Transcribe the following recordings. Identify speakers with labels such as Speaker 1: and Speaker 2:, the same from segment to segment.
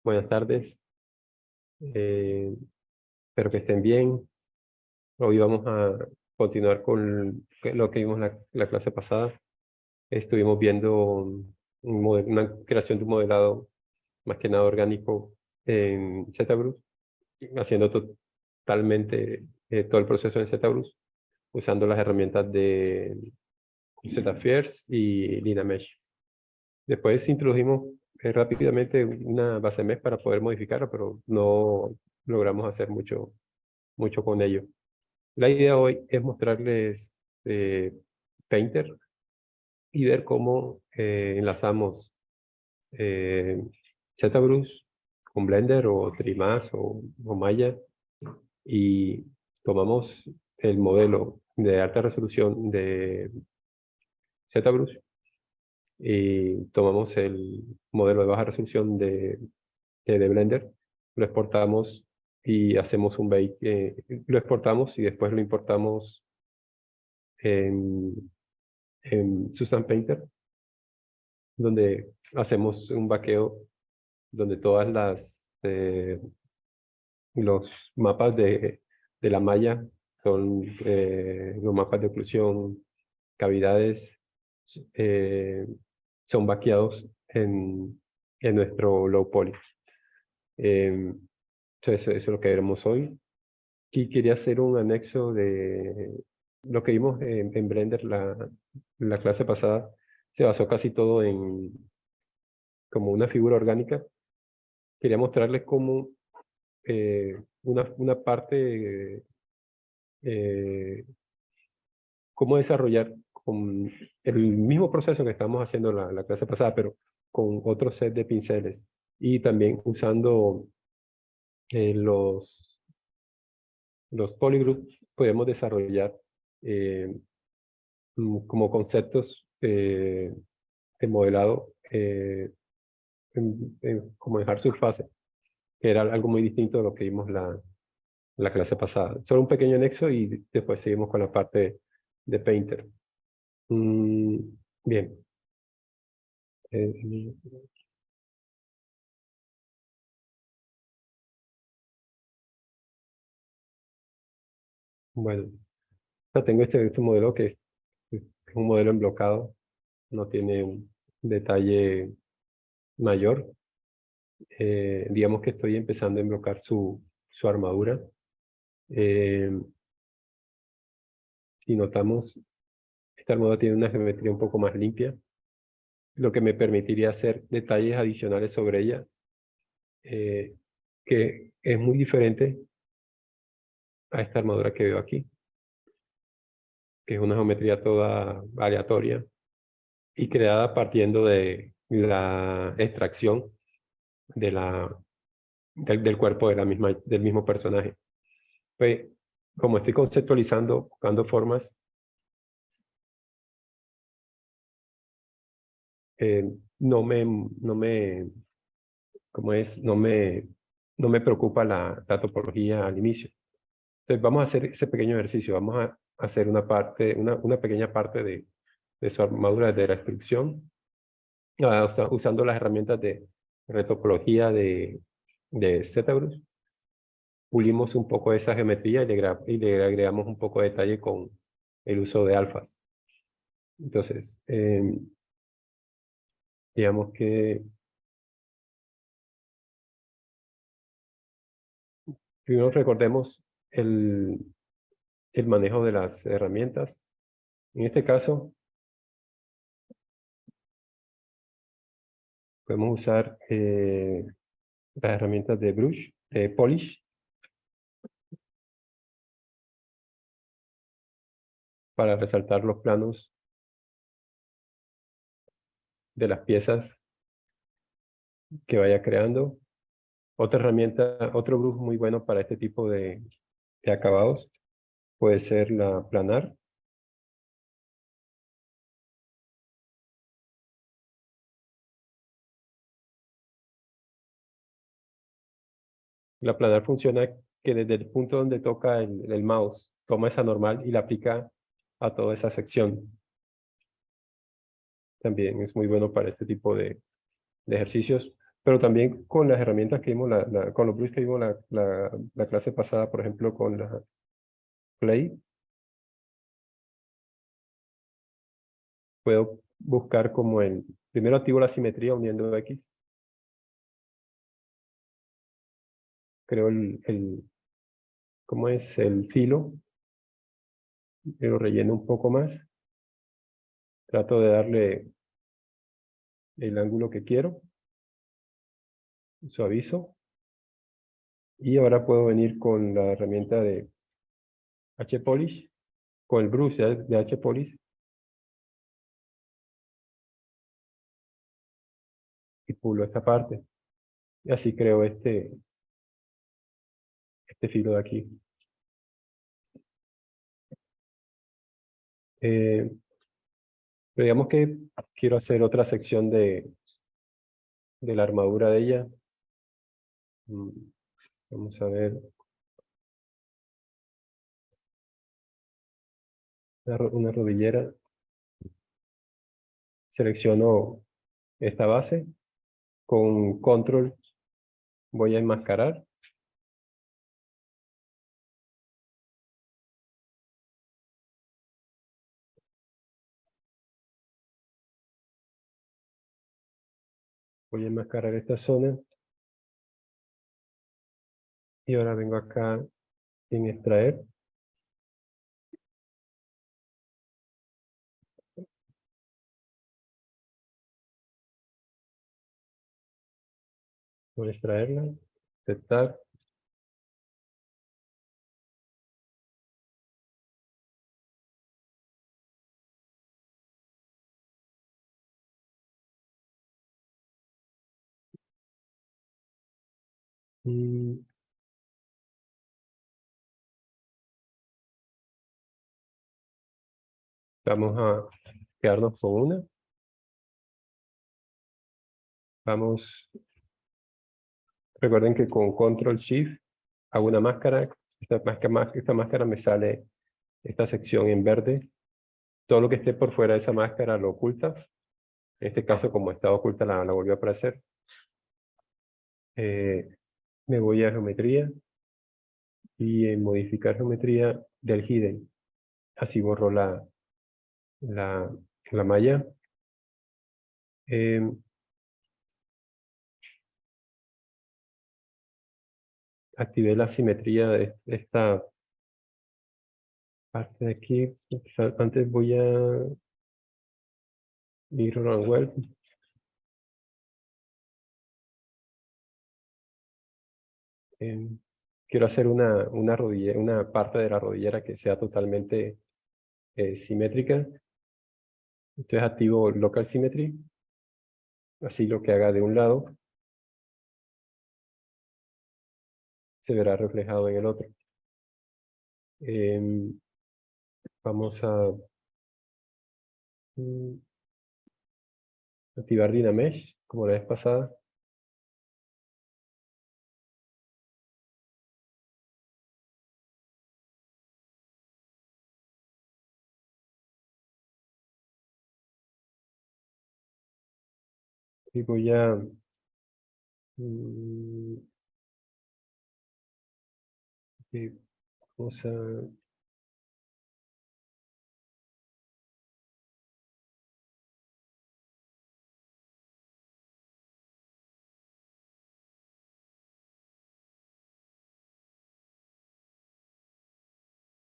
Speaker 1: Buenas tardes. Espero que estén bien. Hoy vamos a continuar con lo que vimos la clase pasada. Estuvimos viendo una creación de un modelado más que nada orgánico en ZBrush, haciendo totalmente todo el proceso en ZBrush, usando las herramientas de ZFierce y LinaMesh. Después introdujimos rápidamente una base mesh para poder modificarla, pero no logramos hacer mucho con ello. La idea hoy es mostrarles Painter y ver cómo enlazamos ZBrush con Blender o Trimás o Maya y tomamos el modelo de alta resolución de ZBrush y tomamos el modelo de baja resolución de Blender, lo exportamos y hacemos un bake, lo exportamos y después lo importamos en Substance Painter, donde hacemos un vaqueo donde todas los mapas de la malla son los mapas de oclusión, cavidades, son vaqueados en nuestro low poly. Entonces eso es lo que veremos hoy. Y quería hacer un anexo de lo que vimos en Blender la clase pasada. Se basó casi todo en como una figura orgánica. Quería mostrarles cómo una parte, cómo desarrollar con el mismo proceso que estábamos haciendo la clase pasada, pero con otro set de pinceles. Y también usando los polygroups, podemos desarrollar como conceptos de modelado como dejar surface, que era algo muy distinto de lo que vimos la clase pasada. Solo un pequeño anexo y después seguimos con la parte de Painter. Bien. Bueno, tengo este modelo que es un modelo emblocado, no tiene un detalle mayor. Digamos que estoy empezando a emblocar su armadura. Si notamos, esta armadura tiene una geometría un poco más limpia, lo que me permitiría hacer detalles adicionales sobre ella, que es muy diferente a esta armadura que veo aquí, que es una geometría toda aleatoria y creada partiendo de la extracción de del cuerpo del mismo personaje. Pues, como estoy conceptualizando, buscando formas, no me preocupa la topología al inicio. Entonces vamos a hacer ese pequeño ejercicio, vamos a hacer una pequeña parte de su armadura de la instrucción, usando las herramientas de retopología de ZBrush. Pulimos un poco esa geometría y le agregamos un poco de detalle con el uso de alfas. Entonces, digamos que primero recordemos el manejo de las herramientas. En este caso, podemos usar las herramientas de Brush, Polish, para resaltar los planos de las piezas que vaya creando. Otra herramienta, otro brush muy bueno para este tipo de acabados puede ser la planar. La planar funciona que desde el punto donde toca el mouse, toma esa normal y la aplica a toda esa sección. También es muy bueno para este tipo de ejercicios, pero también con las herramientas que vimos, con los brushes que vimos la clase pasada, por ejemplo, con la Play, puedo buscar como primero activo la simetría uniendo X, creo ¿cómo es? El filo, lo relleno un poco más, trato de darle el ángulo que quiero, suavizo, y ahora puedo venir con la herramienta de H-Polish, con el brush de H-Polish, y pulo esta parte, y así creo este filo de aquí. Pero digamos que quiero hacer otra sección de la armadura de ella. Vamos a ver. Una rodillera. Selecciono esta base. Con control voy a enmascarar. Voy a enmascarar esta zona. Y ahora vengo acá en extraer. Voy a extraerla. Aceptar. Y vamos a quedarnos con una. Vamos. Recuerden que con control shift hago una máscara. Esta máscara me sale esta sección en verde. Todo lo que esté por fuera de esa máscara lo oculta. En este caso, como está oculta, la volvió a aparecer. Me voy a geometría y en modificar geometría del hidden. Así borro la malla. Activé la simetría de esta parte de aquí. Antes voy a ir a web. Quiero hacer una parte de la rodillera que sea totalmente simétrica. Entonces activo Local Symmetry. Así lo que haga de un lado se verá reflejado en el otro. Vamos a activar Dynamesh, como la vez pasada. Y voy a... vamos a...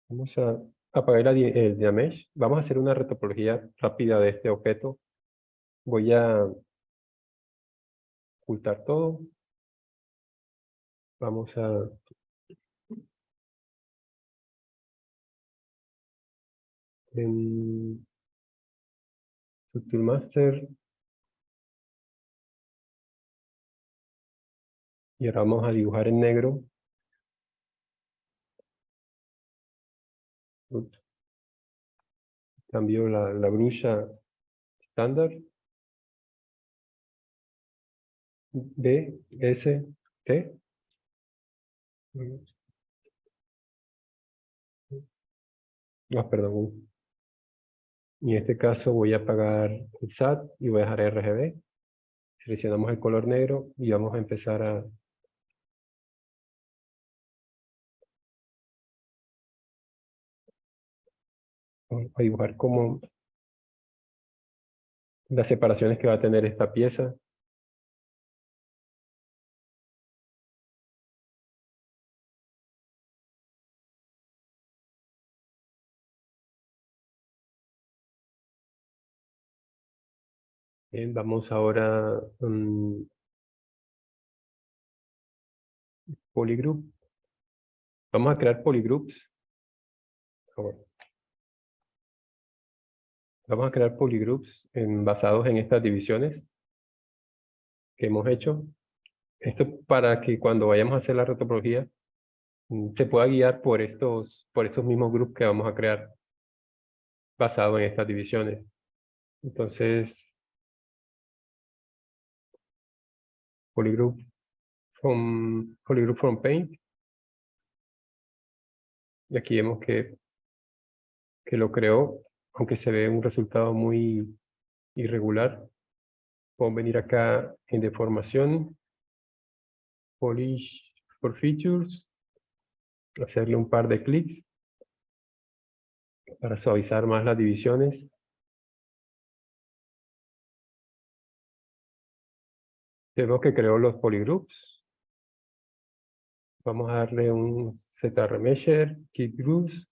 Speaker 1: Vamos a apagar el Dynamesh. Vamos a hacer una retopología rápida de este objeto. Voy a ocultar todo. Vamos a... En Structure Master. Y ahora vamos a dibujar en negro. Cambio la brulla estándar. B, S, T. No, perdón. En este caso voy a apagar el SAT y voy a dejar RGB. Seleccionamos el color negro y vamos a empezar a dibujar como las separaciones que va a tener esta pieza. Bien, vamos ahora a Polygroup. Vamos a crear polygroups. Vamos a crear polygroups basados en estas divisiones que hemos hecho. Esto para que cuando vayamos a hacer la retopología se pueda guiar por estos mismos grupos que vamos a crear basados en estas divisiones. Entonces, polygroup from Paint. Y aquí vemos que lo creó, aunque se ve un resultado muy irregular. Podemos venir acá en deformación, polish for features, hacerle un par de clics para suavizar más las divisiones. Vemos que creó los polygroups. Vamos a darle un ZRemesher, keep groups.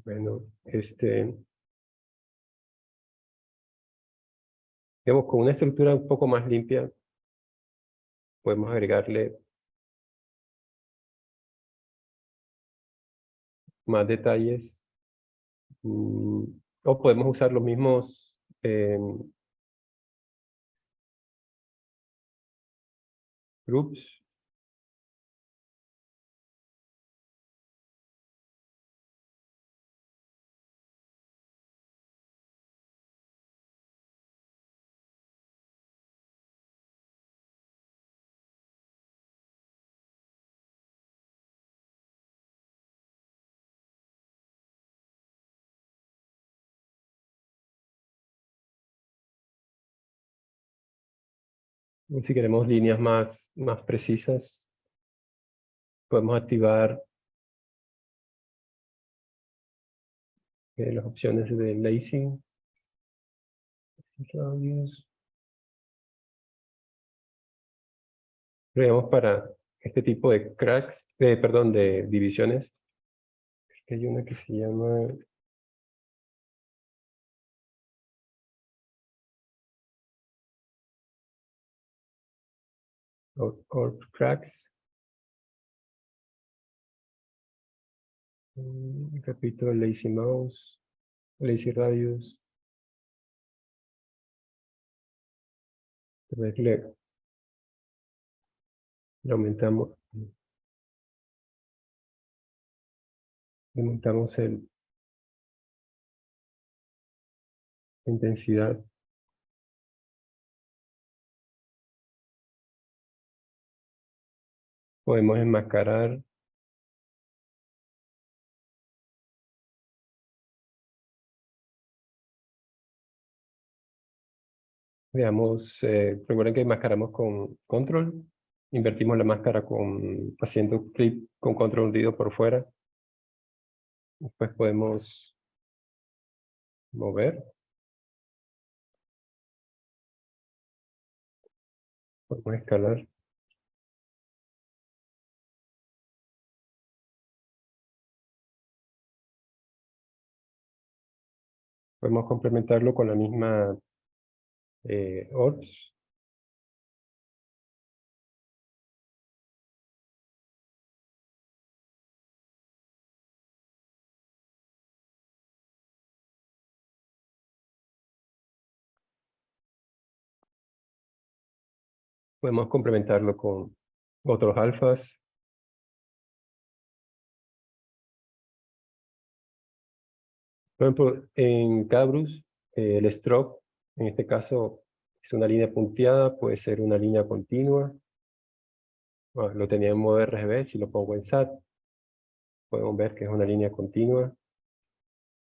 Speaker 1: Bueno, digamos, con una estructura un poco más limpia, podemos agregarle más detalles. O podemos usar los mismos groups. Si queremos líneas más precisas, podemos activar las opciones de lacing, radius. Veamos para este tipo de cracks, perdón, de divisiones. Que hay una que se llama or cracks. Repito, lazy mouse, lazy radius. Le aumentamos la intensidad. Podemos enmascarar. Veamos, recuerden que enmascaramos con control. Invertimos la máscara haciendo clic con control hundido por fuera. Después podemos mover. Podemos escalar. Podemos complementarlo con la misma ORBS. Podemos complementarlo con otros alfas. Por ejemplo, en Cabrus, el stroke, en este caso, Es una línea punteada, puede ser una línea continua. Bueno, lo tenía en modo RGB, si lo pongo en SAT, podemos ver que es una línea continua.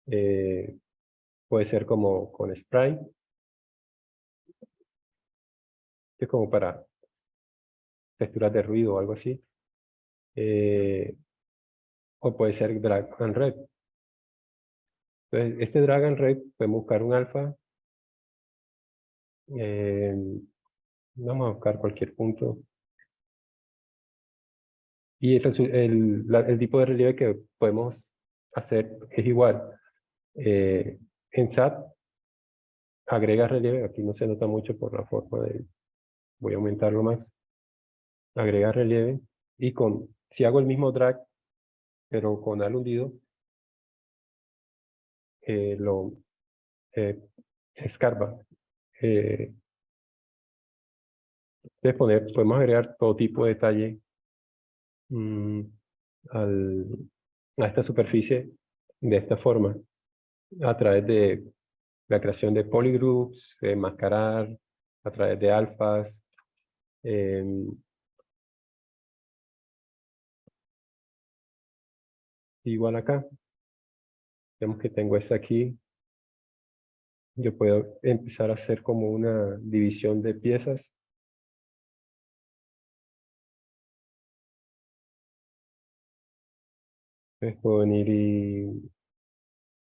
Speaker 1: Puede ser como con sprite, que es como para texturas de ruido o algo así. O puede ser drag and red. Entonces, este drag and red, podemos buscar un alfa. Vamos a buscar cualquier punto. Y el tipo de relieve que podemos hacer es igual. En SAT, agrega relieve. Aquí no se nota mucho por la forma de... Voy a aumentarlo más. Agrega relieve. Y si hago el mismo drag, pero con al hundido, lo escarba. Podemos agregar todo tipo de detalle a esta superficie de esta forma, a través de la creación de polygroups, enmascarar, a través de alfas. Igual acá, vemos que tengo esta aquí. Yo puedo empezar a hacer como una división de piezas. Entonces puedo venir y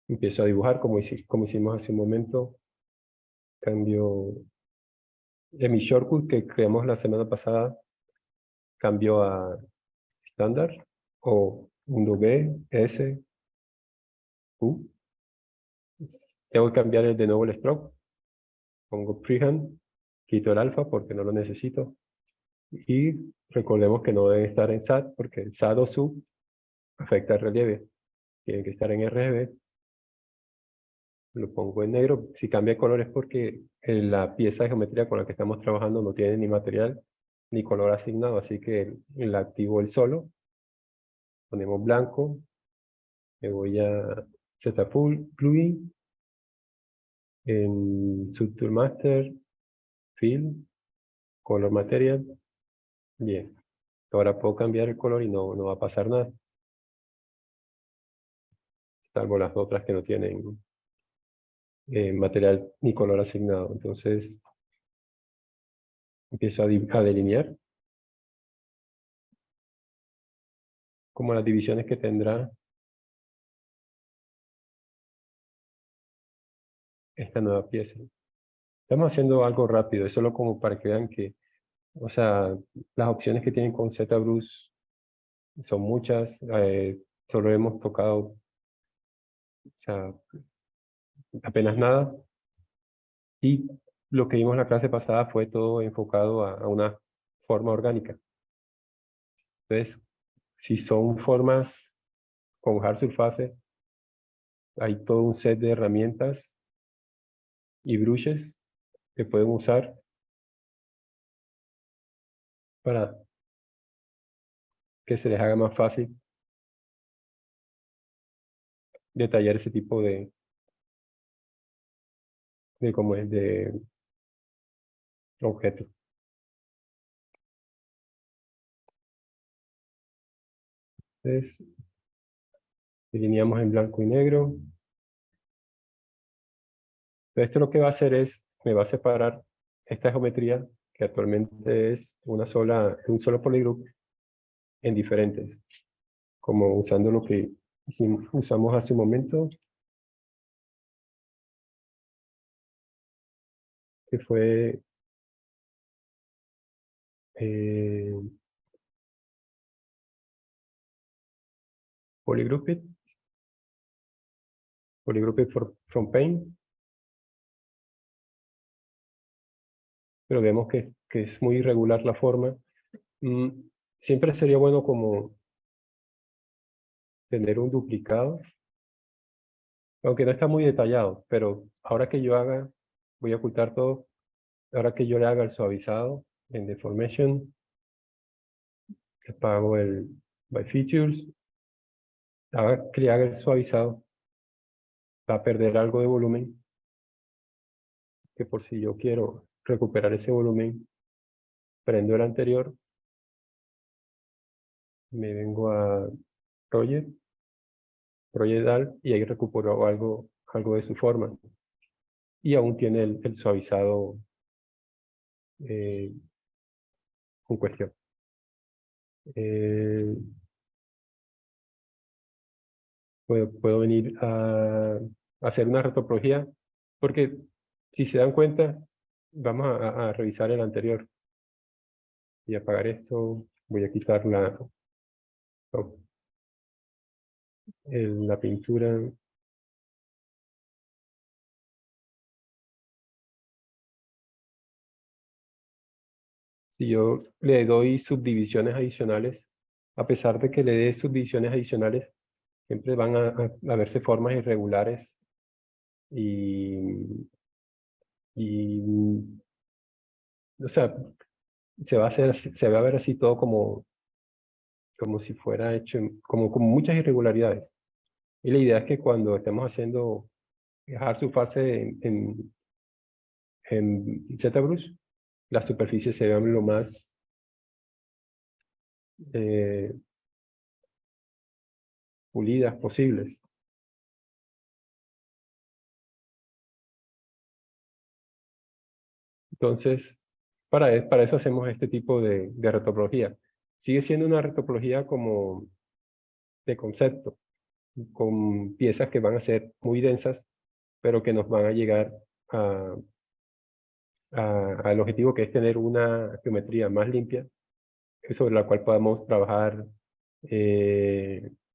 Speaker 1: empiezo a dibujar como hicimos hace un momento. Cambio en mi shortcut que creamos la semana pasada, cambio a estándar o mundo B, S, U. Tengo que cambiar de nuevo el stroke. Pongo freehand, quito el alfa porque no lo necesito. Y recordemos que no deben estar en SAT porque el SAT o SU afecta el relieve. Tienen que estar en RGB. Lo pongo en negro. Si cambia de color es porque la pieza de geometría con la que estamos trabajando no tiene ni material ni color asignado. Así que la activo el solo. Ponemos blanco. Me voy a Z full plugin. En Subtool Master, Fill, Color Material. Bien. Ahora puedo cambiar el color y no va a pasar nada. Salvo las otras que no tienen material ni color asignado. Entonces empiezo a delinear como las divisiones que tendrá esta nueva pieza. Estamos haciendo algo rápido, es solo como para que vean que, o sea, las opciones que tienen con ZBrush son muchas, solo hemos tocado, o sea, apenas nada. Y lo que vimos la clase pasada fue todo enfocado a una forma orgánica. Entonces, si son formas con hard surface, hay todo un set de herramientas y brushes que pueden usar para que se les haga más fácil detallar ese tipo de objetos. Entonces, delineamos en blanco y negro. Esto lo que va a hacer es, me va a separar esta geometría, que actualmente es un solo polygroup, en diferentes, como usando lo que usamos hace un momento, que fue eh, polygrouped from Paint, pero vemos que es muy irregular la forma. Siempre sería bueno como tener un duplicado, aunque no está muy detallado, pero ahora que yo voy a ocultar todo, ahora que yo le haga el suavizado en Deformation, apago el By Features, ahora que le haga el suavizado, va a perder algo de volumen, que por si yo quiero recuperar ese volumen, prendo el anterior, me vengo a Project Alt, y ahí recupero algo de su forma. Y aún tiene el suavizado en cuestión. Puedo venir a hacer una retopología, porque si se dan cuenta, vamos a revisar el anterior. Y apagar esto, voy a quitar la pintura. Si yo le doy subdivisiones adicionales, a pesar de que le dé subdivisiones adicionales, siempre van a verse formas irregulares y o sea, se va a ver así todo como si fuera hecho, como muchas irregularidades. Y la idea es que cuando estemos haciendo, dejar su fase en ZBrush, las superficies se vean lo más pulidas posibles. Entonces, para eso hacemos este tipo de retopología. Sigue siendo una retopología como de concepto, con piezas que van a ser muy densas, pero que nos van a llegar al objetivo, que es tener una geometría más limpia, sobre la cual podamos trabajar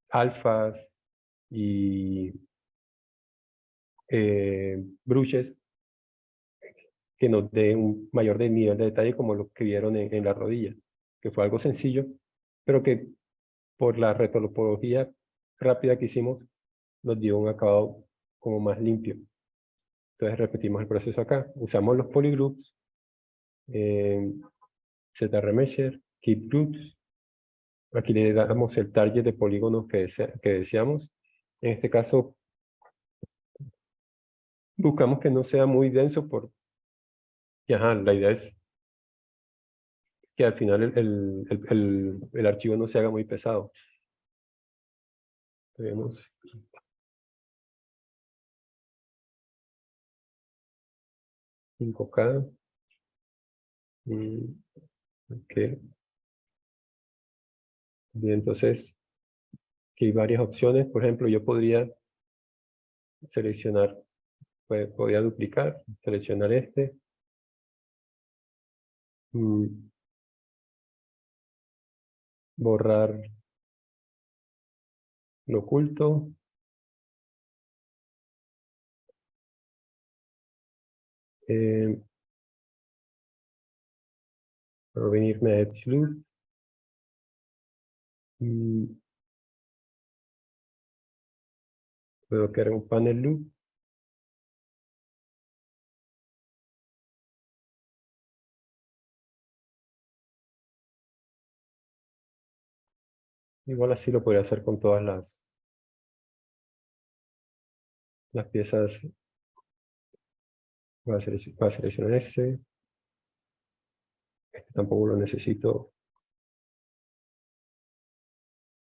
Speaker 1: alfas y brushes que nos dé un mayor nivel de detalle, como lo que vieron en la rodilla, que fue algo sencillo, pero que por la retopología rápida que hicimos, nos dio un acabado como más limpio. Entonces repetimos el proceso acá. Usamos los polygroups, ZRemesher, Keep Groups. Aquí le damos el target de polígonos que deseamos. En este caso, buscamos que no sea muy denso, porque la idea es que al final el archivo no se haga muy pesado. Tenemos 5K. Ok. Bien, entonces, aquí hay varias opciones. Por ejemplo, yo podría seleccionar, podría duplicar, seleccionar este. Borrar lo oculto. Puedo venirme a Edge Loop. Puedo crear un panel loop. Igual así lo podría hacer con todas las piezas. Voy a seleccionar este. Este tampoco lo necesito.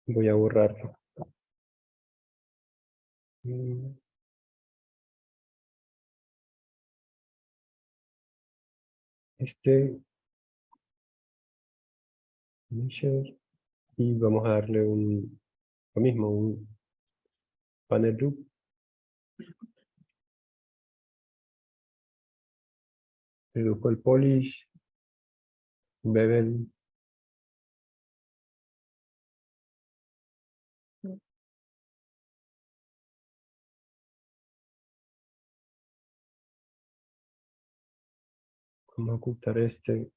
Speaker 1: Voy a borrar. Este. Measure, y vamos a darle lo mismo, un panel loop. Reduzco el polish. Bevel. Vamos a ocultar este.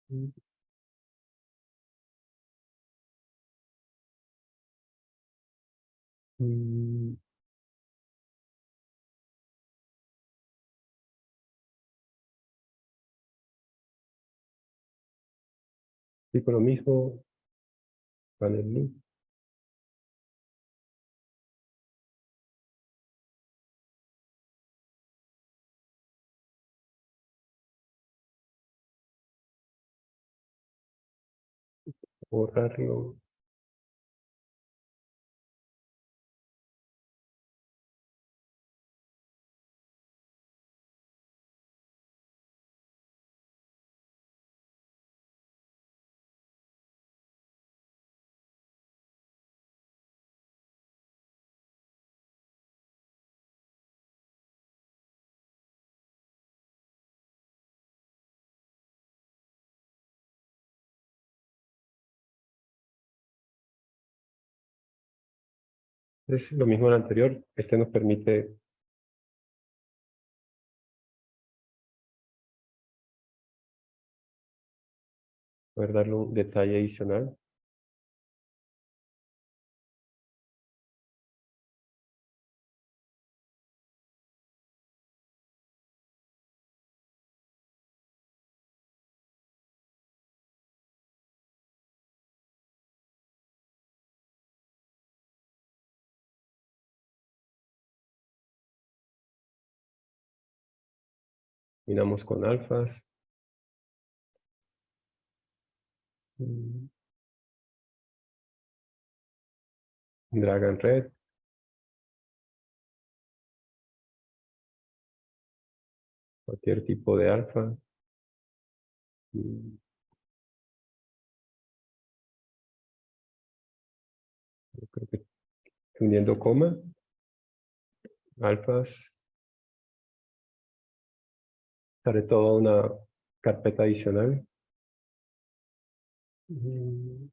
Speaker 1: Mm, y por lo mismo, panel luz, borrarlo. Es lo mismo del anterior. Este nos permite poder darle un detalle adicional. Minamos con alfas. mm, Drag and red. Cualquier tipo de alfa. mm, Creo que uniendo coma, alfas, sale toda una carpeta adicional. Mm,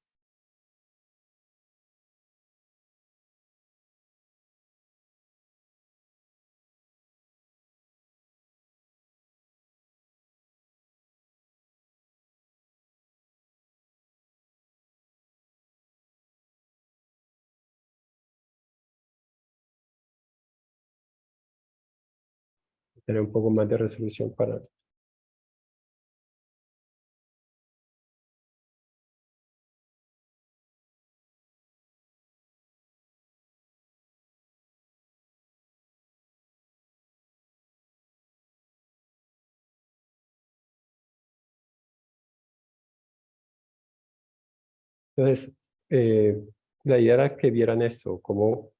Speaker 1: Tener un poco más de resolución para... Entonces, la idea era que vieran esto, cómo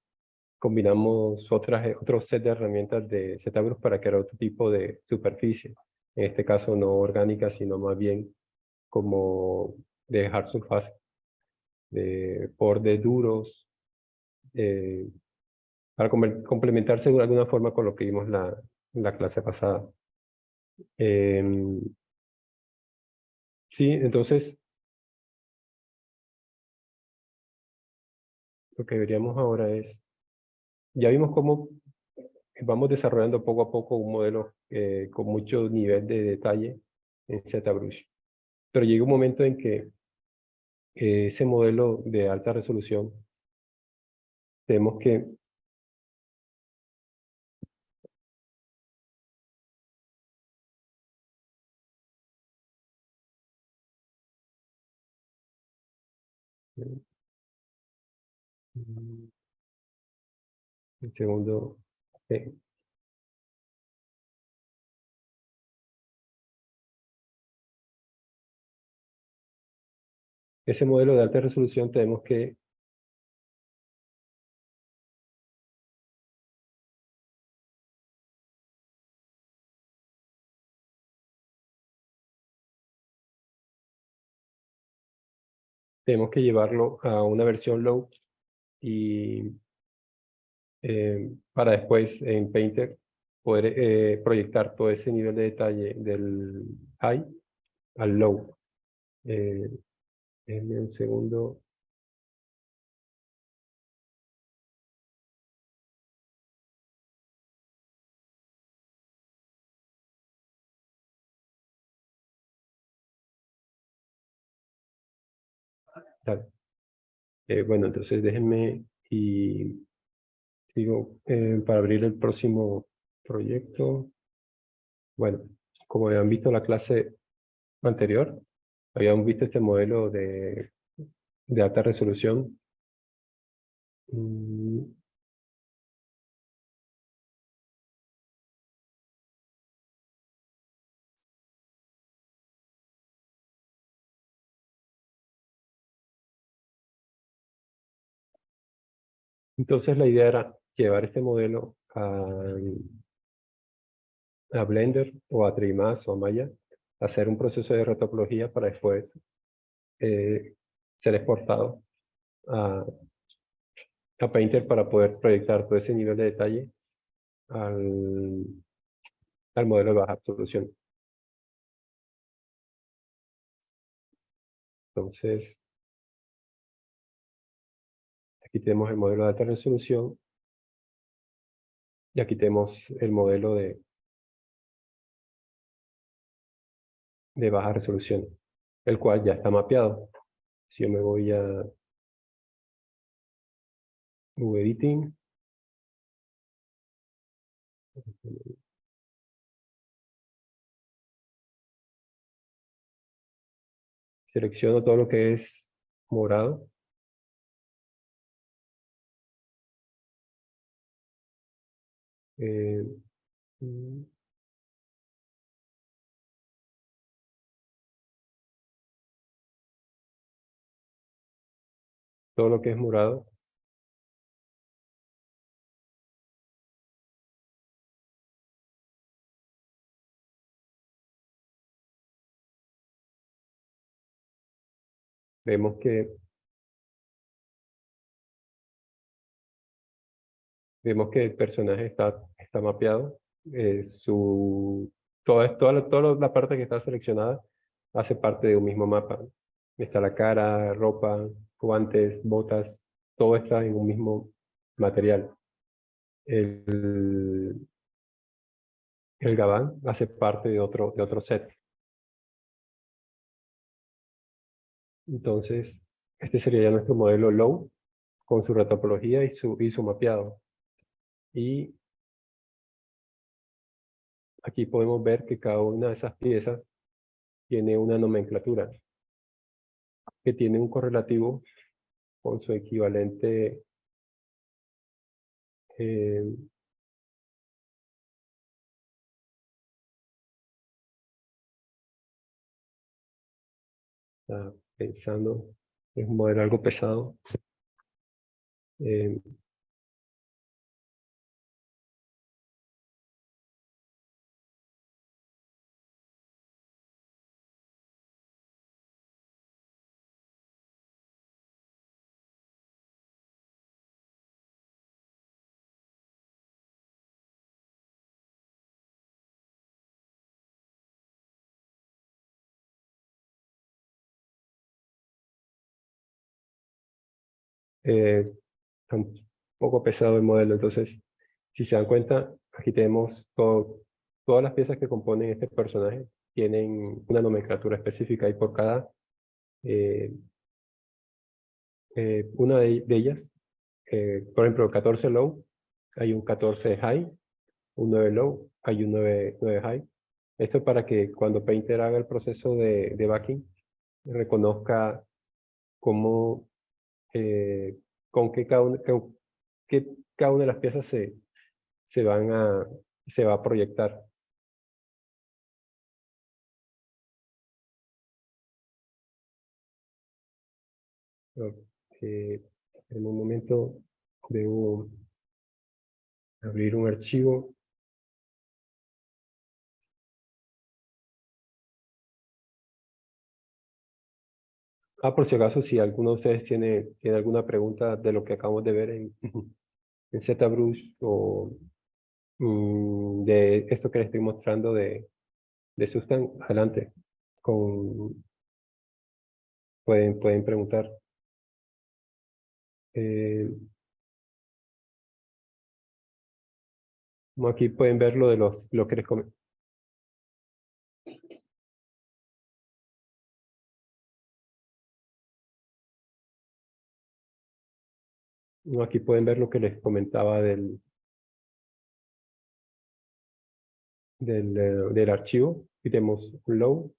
Speaker 1: combinamos otro set de herramientas de ZBrush para crear otro tipo de superficie. En este caso no orgánica, sino más bien como de hard surface, de bordes duros, eh, para complementarse de alguna forma con lo que vimos la clase pasada. Sí, entonces lo que veríamos ahora es, ya vimos cómo vamos desarrollando poco a poco un modelo con mucho nivel de detalle en ZBrush. Pero llega un momento en que ese modelo de alta resolución tenemos que un segundo, eh, ese modelo de alta resolución tenemos que llevarlo a una versión low y para después en Painter poder proyectar todo ese nivel de detalle del high al low. Eh, Denme un segundo. Dale. Bueno, entonces déjenme y sigo para abrir el próximo proyecto. Bueno, como habían visto la clase anterior, habíamos visto este modelo de alta resolución. Mm, Entonces la idea era llevar este modelo a Blender o a Trimax o a Maya, hacer un proceso de retopología para después eh, ser exportado a, a Painter para poder proyectar todo ese nivel de detalle al, al modelo de baja resolución. Entonces, aquí tenemos el modelo de alta resolución y aquí tenemos el modelo de baja resolución, el cual ya está mapeado. Si yo me voy a Editing, selecciono todo lo que es morado, eh, mm, todo lo que es morado, vemos que el personaje está mapeado. Toda la parte que está seleccionada hace parte de un mismo mapa. Está la cara, ropa, guantes, botas, todo está en un mismo material. El, el gabán hace parte de otro set. Entonces, este sería ya nuestro modelo low con su retopología y su mapeado. Y aquí podemos ver que cada una de esas piezas tiene una nomenclatura que tiene un correlativo con su equivalente eh, pensando, es un modelo algo pesado. eh, Está un poco pesado el modelo. Entonces, si se dan cuenta, aquí tenemos todas las piezas que componen este personaje tienen una nomenclatura específica y por cada eh, una de ellas, por ejemplo, 14 low, hay un 14 high, un 9 low, hay un 9 high. Esto para que cuando Painter haga el proceso de backing, reconozca cómo, eh, con qué cada una de las piezas se van a, se va a proyectar. En un momento debo abrir un archivo. Por si acaso, si alguno de ustedes tiene alguna pregunta de lo que acabamos de ver en ZBrush o de esto que les estoy mostrando de Sustan, adelante. Pueden preguntar. Eh, Como aquí pueden ver lo que les comenté. No, aquí pueden ver lo que les comentaba del archivo. Aquí tenemos un low,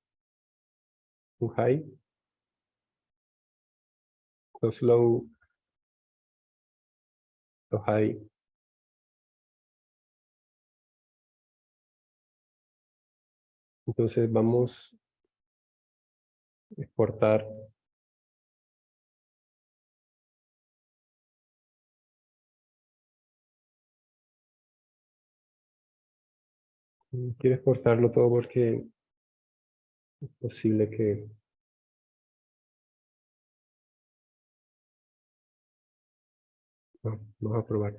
Speaker 1: un high, dos low, dos high. Entonces vamos a exportar. Quiero exportarlo todo porque es posible que... No, vamos a probar.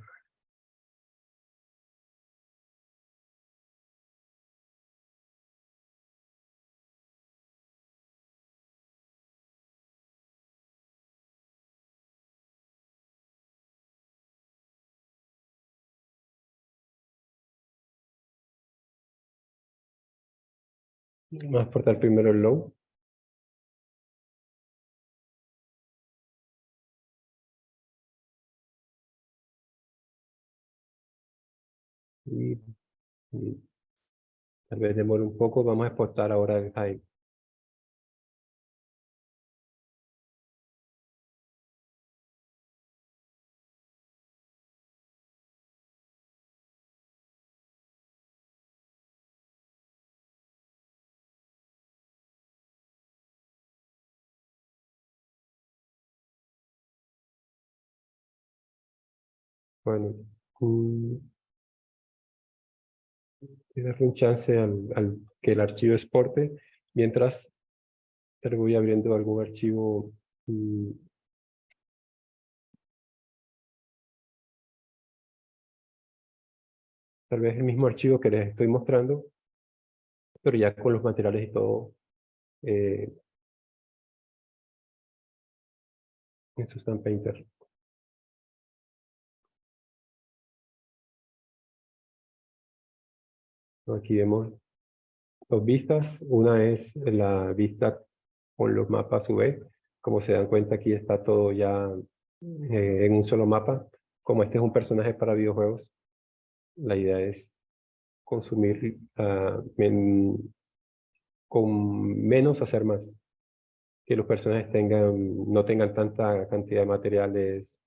Speaker 1: Vamos a exportar primero el low. Y, y tal vez demore un poco. Vamos a exportar ahora el high. Bueno, mm, y darle un chance al que el archivo exporte. Mientras te voy abriendo algún archivo, tal vez el mismo archivo que les estoy mostrando, pero ya con los materiales y todo eh, en Sustan Painter. Aquí vemos dos vistas. Una es la vista con los mapas UV. Como se dan cuenta, aquí está todo ya en un solo mapa. Como este es un personaje para videojuegos, la idea es consumir con menos hacer más. Que los personajes no tengan tanta cantidad de materiales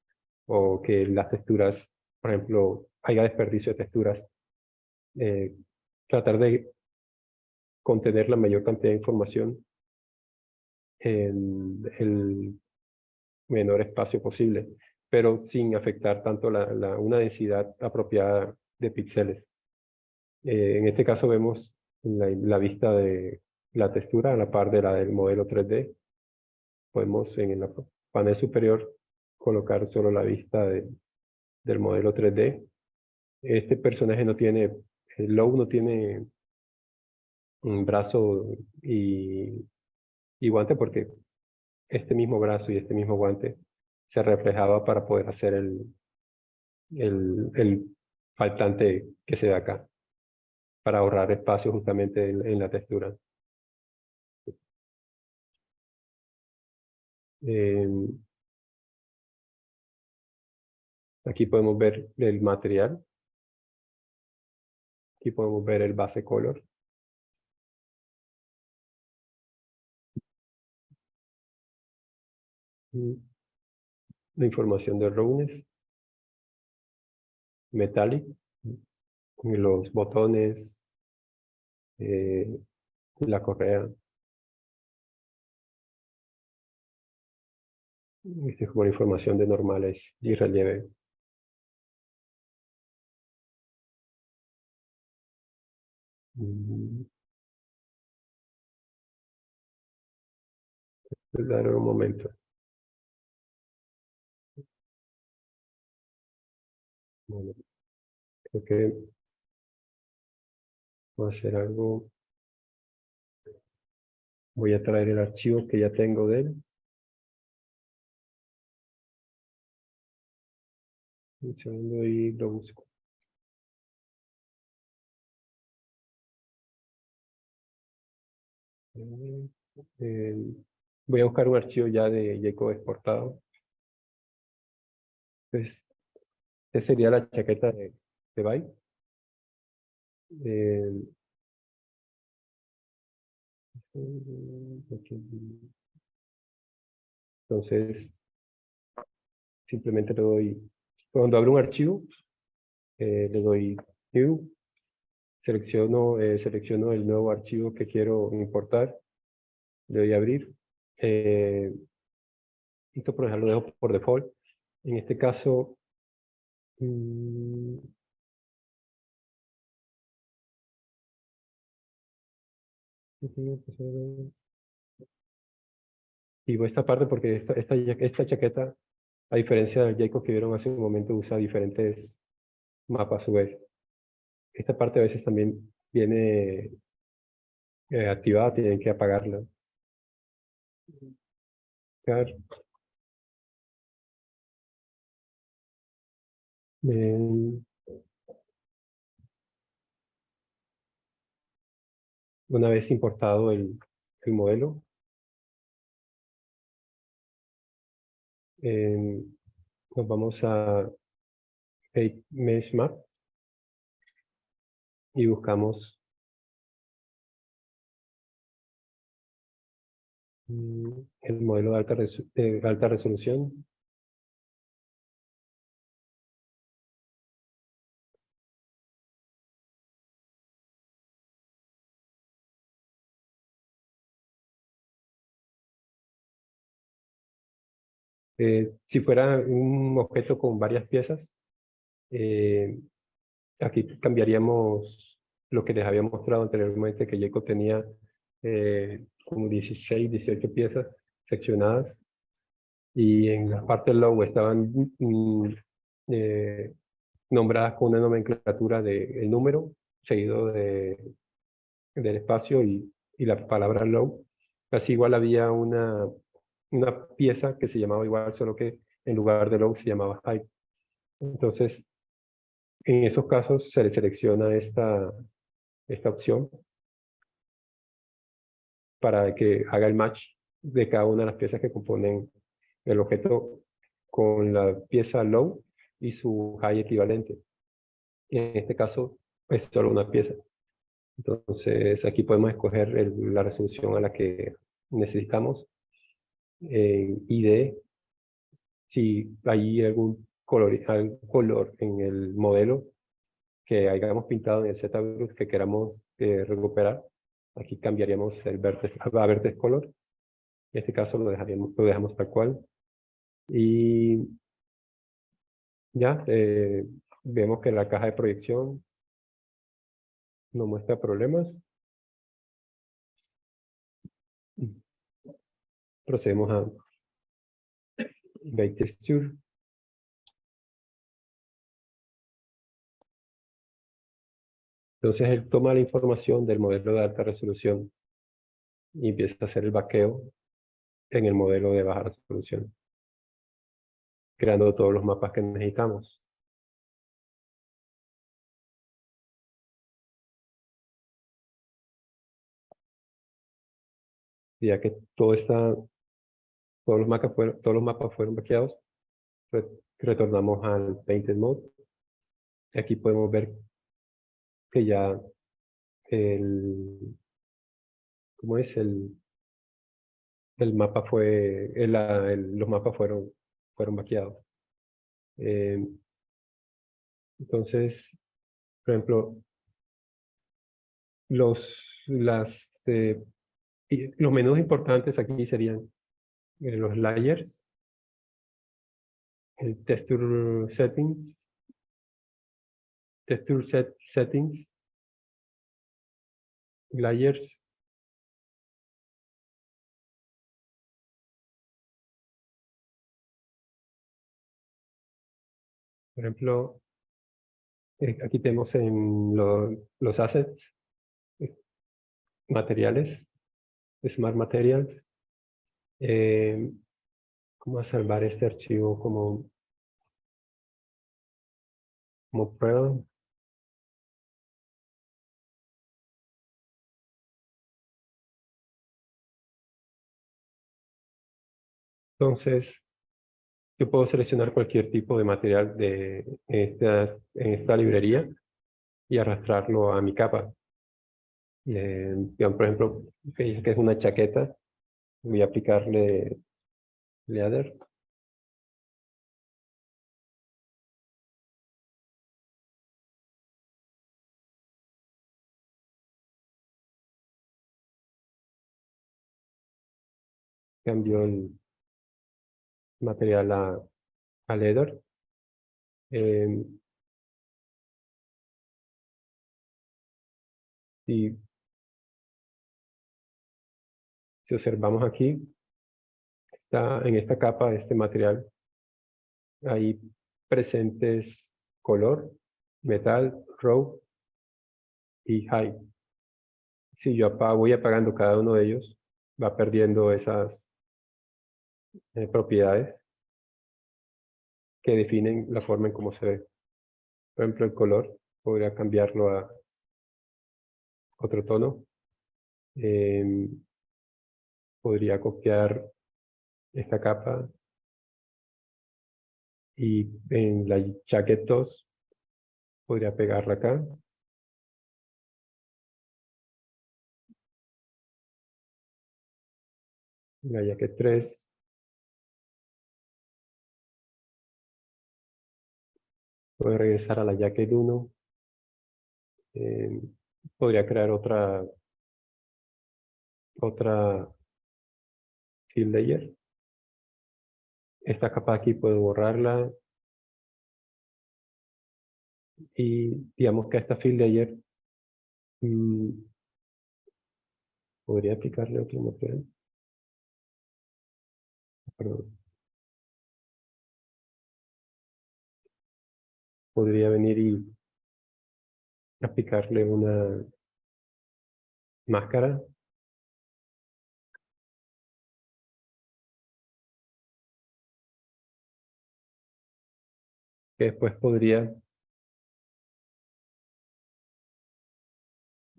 Speaker 1: o que las texturas, por ejemplo, haya desperdicio de texturas. eh, Tratar de contener la mayor cantidad de información en el menor espacio posible, pero sin afectar tanto una densidad apropiada de píxeles. En este caso vemos la vista de la textura a la par de la del modelo 3D. Podemos en el panel superior colocar solo la vista del modelo 3D. Este personaje no tiene, el Low no tiene un brazo y guante porque este mismo brazo y este mismo guante se reflejaba para poder hacer el faltante que se da acá, para ahorrar espacio justamente en la textura. Eh, Aquí podemos ver el material, aquí podemos ver el base color. La información de roughness, metallic, los botones, eh, la correa. Esta es como la información de normales y relieve. Mm, Dar un momento. Bueno, creo que voy a hacer algo. Voy a traer el archivo que ya tengo de él. Un segundo y lo busco. Eh, Voy a buscar un archivo ya de Jacob exportado. Pues, esa sería la chaqueta de Byte. Eh, entonces, simplemente le doy, cuando abro un archivo, le doy New, selecciono el nuevo archivo que quiero importar, le doy abrir. Esto por dejarlo dejo por default. En este caso, mm, digo esta parte porque esta chaqueta, a diferencia del Jacob que vieron hace un momento, usa diferentes mapas a su vez. Esta parte a veces también viene activada, tienen que apagarla. Claro. Eh, una vez importado el modelo, eh, nos vamos a Take Mesh Map y buscamos el modelo de alta resolución. Si fuera un objeto con varias piezas, eh, aquí cambiaríamos lo que les había mostrado anteriormente, que Jacob tenía como 16, 18 piezas seccionadas, y en la parte low estaban eh, nombradas con una nomenclatura del número, seguido del espacio y la palabra low. Así igual había una pieza que se llamaba igual, solo que en lugar de low se llamaba high. Entonces, en esos casos se le selecciona esta opción para que haga el match de cada una de las piezas que componen el objeto con la pieza low y su high equivalente. Y en este caso es solo una pieza. Entonces aquí podemos escoger la resolución a la que necesitamos. ID, si hay algún color en el modelo que hayamos pintado en el ZBrush que queramos recuperar, aquí cambiaríamos el verde a verde color. En este caso lo dejamos tal cual. Y ya vemos que la caja de proyección no muestra problemas. Procedemos a Bake Texture. Entonces él toma la información del modelo de alta resolución y empieza a hacer el vaqueo en el modelo de baja resolución, creando todos los mapas que necesitamos. Ya que todos los mapas fueron vaqueados, retornamos al Painted Mode. Aquí podemos ver que ya ¿cómo es? El mapa los mapas fueron vaqueados. Eh, entonces, por ejemplo, los, los menús importantes aquí serían los layers, el settings, layers, por ejemplo, aquí tenemos en los assets, eh, materiales, Smart Materials. ¿Cómo salvar este archivo como prueba? Entonces, yo puedo seleccionar cualquier tipo de material en esta librería y arrastrarlo a mi capa. Digamos, por ejemplo, que es una chaqueta, voy a aplicarle leather, cambio el material a leather. Eh, y si observamos aquí, en esta capa, este material, hay presentes color, metal, raw y high. Si yo voy apagando cada uno de ellos, va perdiendo esas propiedades que definen la forma en cómo se ve. Por ejemplo, el color, podría cambiarlo a otro tono. Podría copiar esta capa y en la jacket 2 podría pegarla acá. La jacket 3 puedo regresar a la jacket 1. Podría crear otra fill layer. Esta capa aquí puedo borrarla y digamos que a esta fill layer mm, podría aplicarle otro material. Perdón. Podría venir y aplicarle una máscara que después podría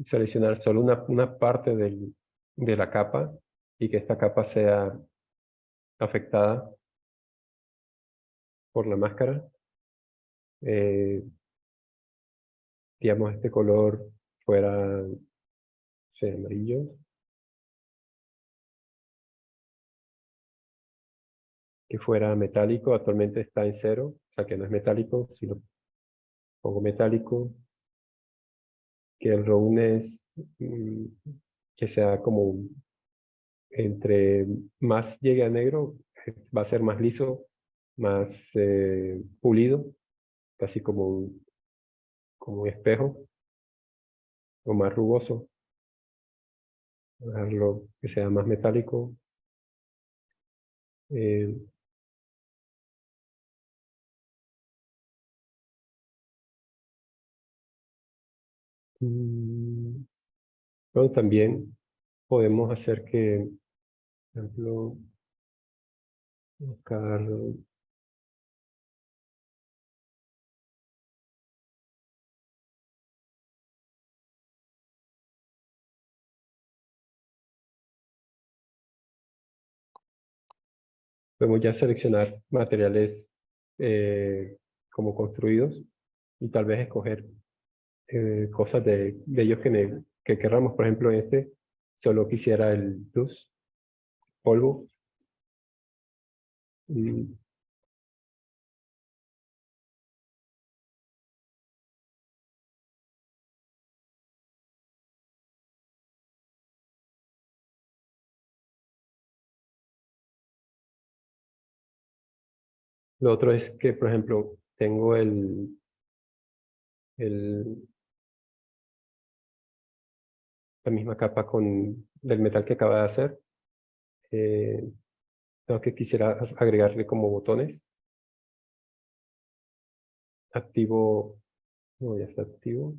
Speaker 1: seleccionar solo una parte de la capa y que esta capa sea afectada por la máscara. Eh, digamos, este color fuera, no sé, amarillo, que fuera metálico, actualmente está en 0, o sea que no es metálico. Si lo pongo metálico, que el roughness mm, que sea como entre más llegue a negro, va a ser más liso, más pulido, casi como un espejo, o más rugoso. Dejarlo que sea más metálico. Eh, mm, Pero también podemos hacer que, por ejemplo, buscar, podemos ya seleccionar materiales como construidos y tal vez escoger cosas de ellos que querramos. Por ejemplo, solo quisiera el dust, polvo. Y lo otro es que, por ejemplo, tengo el, la misma capa del metal que acaba de hacer. Eh, Tengo que quisiera agregarle como botones. Activo, no, ya está activo.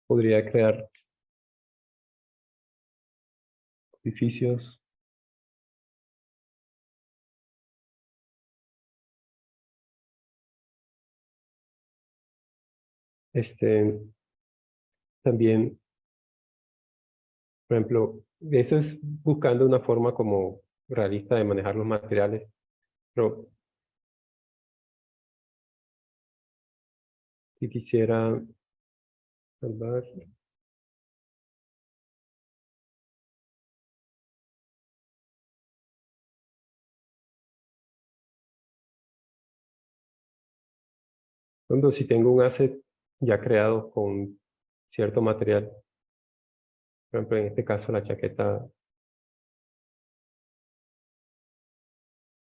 Speaker 1: Podría crear edificios. También, por ejemplo, eso es buscando una forma como realista de manejar los materiales, pero si quisiera salvar, cuando si tengo un asset ya creado con cierto material, por ejemplo, en este caso la chaqueta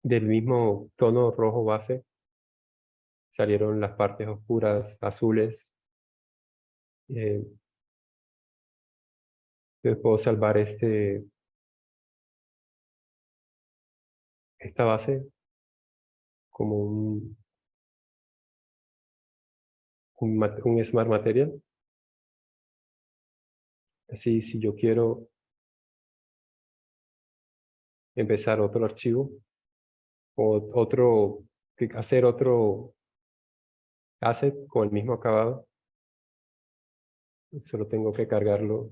Speaker 1: del mismo tono rojo base, salieron las partes oscuras azules. eh, Entonces puedo salvar esta base como un Smart Material. Así, si yo quiero empezar otro archivo o hacer otro asset con el mismo acabado, solo tengo que cargarlo,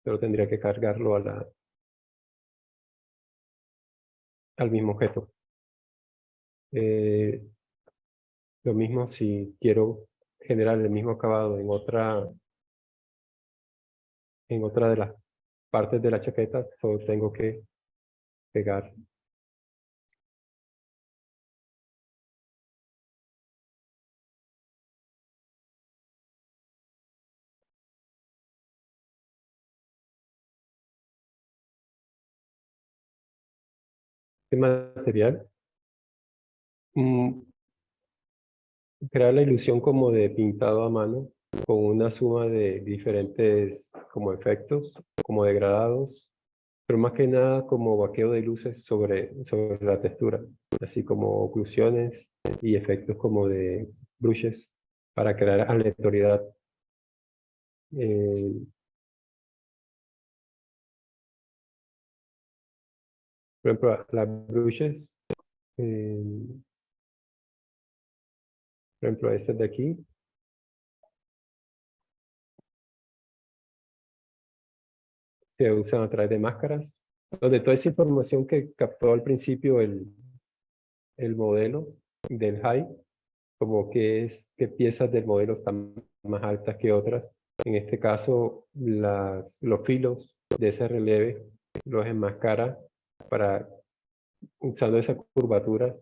Speaker 1: solo tendría que cargarlo al mismo objeto. Eh, lo mismo si quiero generar el mismo acabado en otra de las partes de la chaqueta, solo tengo que pegar este material. mm, Crear la ilusión como de pintado a mano con una suma de diferentes como efectos, como degradados, pero más que nada como vaqueo de luces sobre la textura, así como oclusiones y efectos como de brushes para crear aleatoriedad. Eh, por ejemplo, las brushes, eh, por ejemplo, estas de aquí, se usan a través de máscaras, donde toda esa información que captó al principio el modelo del high, como qué piezas del modelo están más altas que otras. En este caso, los filos de ese relieve los enmascara para, usando esa curvatura,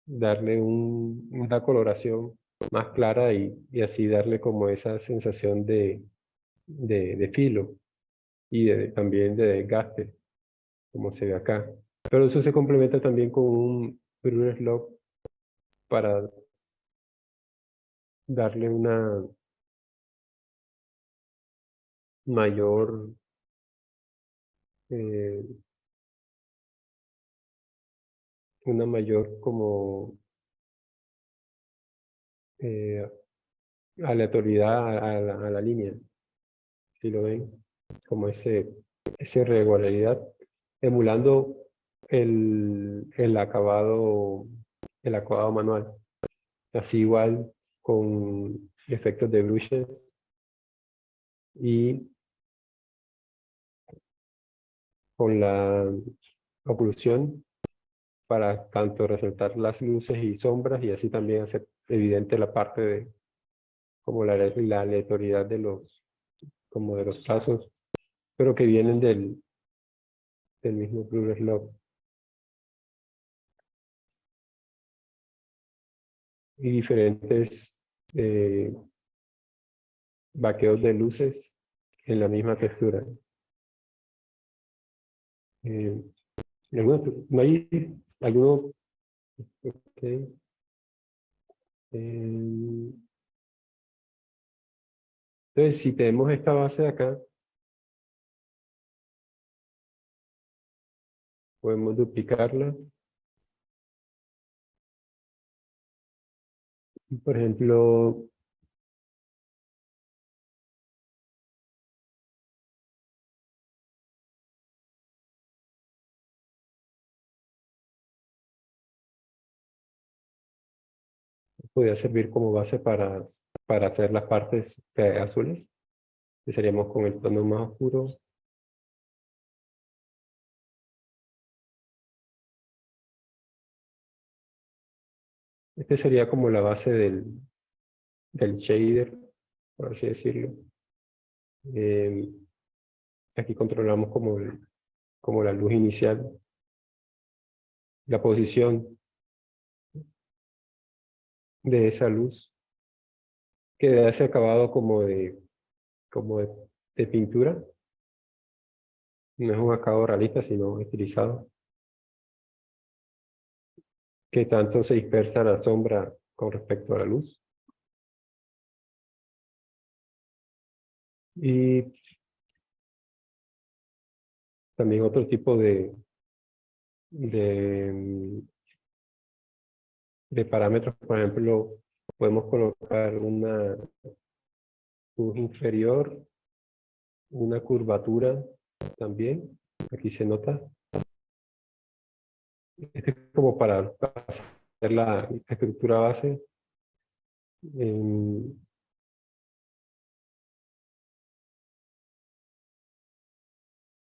Speaker 1: darle una coloración más clara y así darle como esa sensación de filo y también de desgaste, como se ve acá. Pero eso se complementa también con un Brewer's Log para darle mayor eh, una mayor como eh, aleatoriedad a la línea, si lo ven, como esa irregularidad, emulando el el acabado manual. Así igual con efectos de brushes y con la oclusión para tanto resaltar las luces y sombras y así también hacer evidente la parte de como la aleatoriedad como de los trazos, pero que vienen del mismo Brewer's Log. Y diferentes eh, vaqueos de luces en la misma textura. Eh, ¿No hay alguno? Ok. Eh, entonces, si tenemos esta base de acá, podemos duplicarla Por ejemplo, podría servir como base para hacer las partes azules. Empezaríamos con el tono más oscuro. Este sería como la base del shader, por así decirlo. Eh, Aquí controlamos como la luz inicial, la posición de esa luz, que da ese acabado como de pintura. No es un acabado realista, sino estilizado, que tanto se dispersa la sombra con respecto a la luz. Y también otro tipo de, de parámetros, por ejemplo, podemos colocar una luz inferior, una curvatura también, aquí se nota. Este es como para hacer la estructura base. em,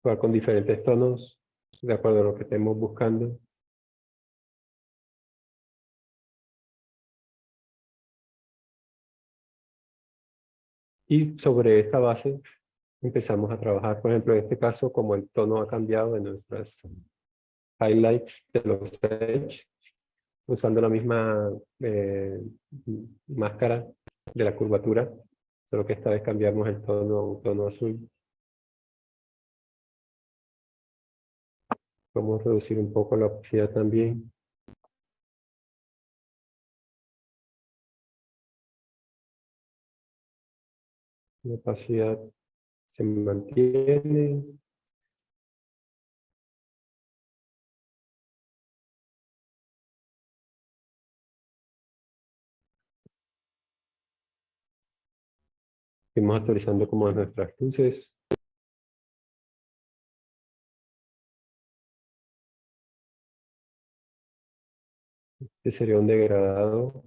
Speaker 1: Jugar con diferentes tonos, de acuerdo a lo que estemos buscando. Y sobre esta base empezamos a trabajar, por ejemplo, en este caso, como el tono ha cambiado en nuestras highlights de los edge, usando la misma máscara de la curvatura, solo que esta vez cambiamos el tono a un tono azul. Vamos a reducir un poco la opacidad también. La opacidad se mantiene. Seguimos actualizando como nuestras luces. Este sería un degradado.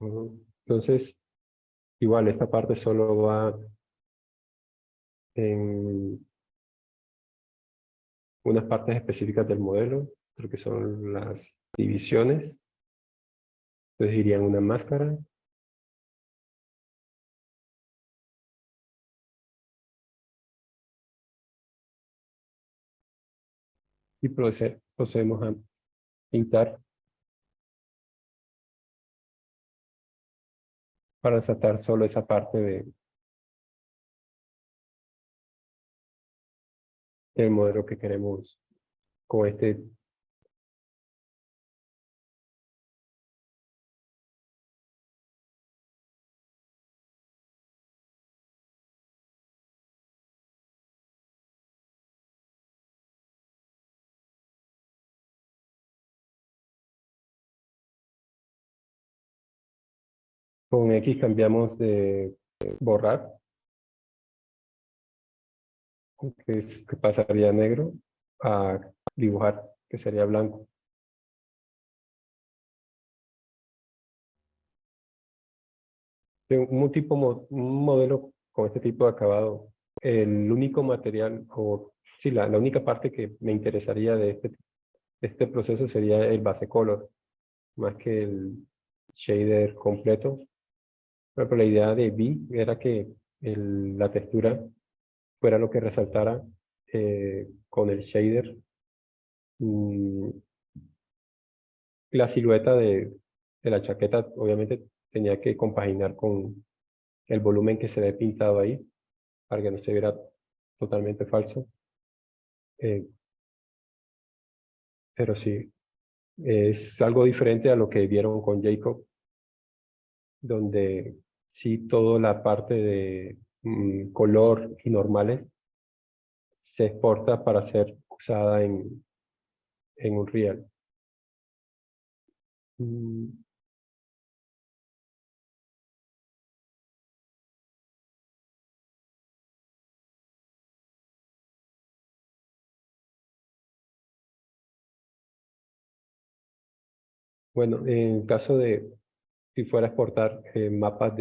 Speaker 1: Ujú. Entonces, igual esta parte solo va en unas partes específicas del modelo, creo que son las divisiones. Entonces irían una máscara. Y procedemos a pintar para resaltar solo esa parte del modelo que queremos con este. Con X cambiamos de borrar, que pasaría a negro, a dibujar, que sería blanco. De un modelo con este tipo de acabado, el único material, o sí, la única parte que me interesaría de este proceso sería el base color, más que el shader completo. Pero la idea de B era que la textura fuera lo que resaltara con el shader. Mm, la silueta de la chaqueta obviamente tenía que compaginar con el volumen que se ve pintado ahí, para que no se viera totalmente falso. Eh, pero sí, es algo diferente a lo que vieron con Jacob, donde sí toda la parte de color y normales se exporta para ser usada en un real. Mm, Bueno, en caso de si fuera a exportar mapas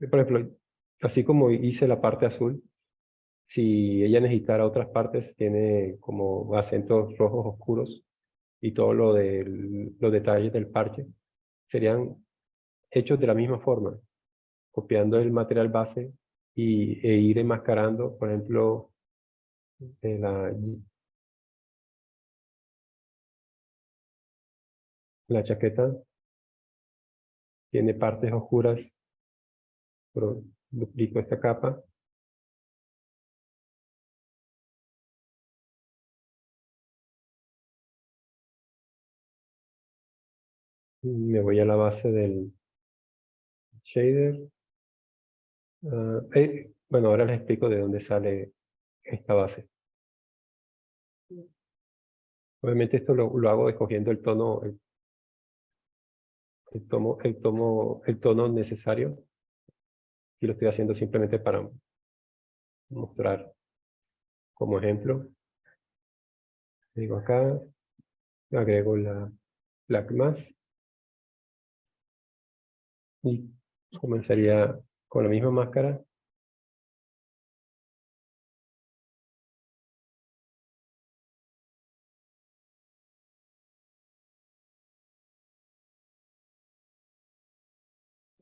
Speaker 1: por ejemplo, así como hice la parte azul, si ella necesitara otras partes, tiene como acentos rojos oscuros y todo lo de los detalles del parche serían hechos de la misma forma, copiando el material base e ir enmascarando, por ejemplo, la, la chaqueta tiene partes oscuras, pero duplico esta capa, y me voy a la base del shader. Bueno, ahora les explico de dónde sale esta base. Obviamente esto lo hago escogiendo el tono, el tono necesario, y lo estoy haciendo simplemente para mostrar como ejemplo. Digo acá, agrego la Black Mask y comenzaría con la misma máscara.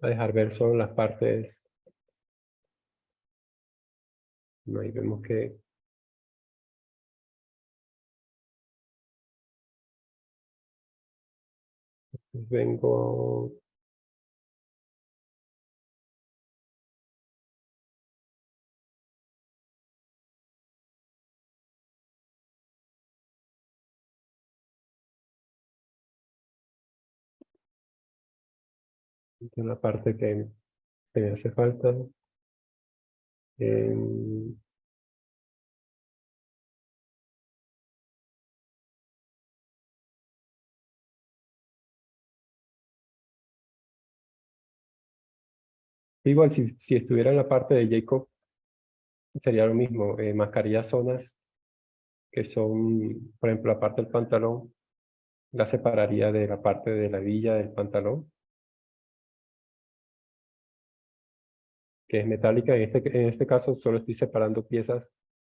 Speaker 1: A dejar ver solo las partes. Ahí vemos que vengo. En la parte que me hace falta. Igual si estuviera en la parte de Jacob, sería lo mismo. Mascaría zonas que son, por ejemplo, la parte del pantalón, la separaría de la parte de la villa del pantalón, que es metálica. En este caso solo estoy separando piezas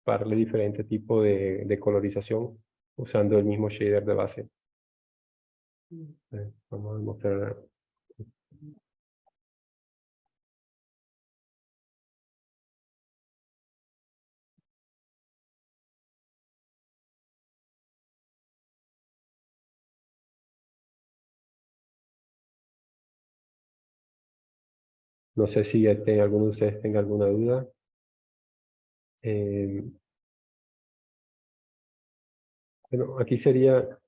Speaker 1: para darle diferente tipo de colorización usando el mismo shader de base. Vamos a mostrar. No sé si alguno de ustedes tenga alguna duda. Eh, bueno, aquí sería,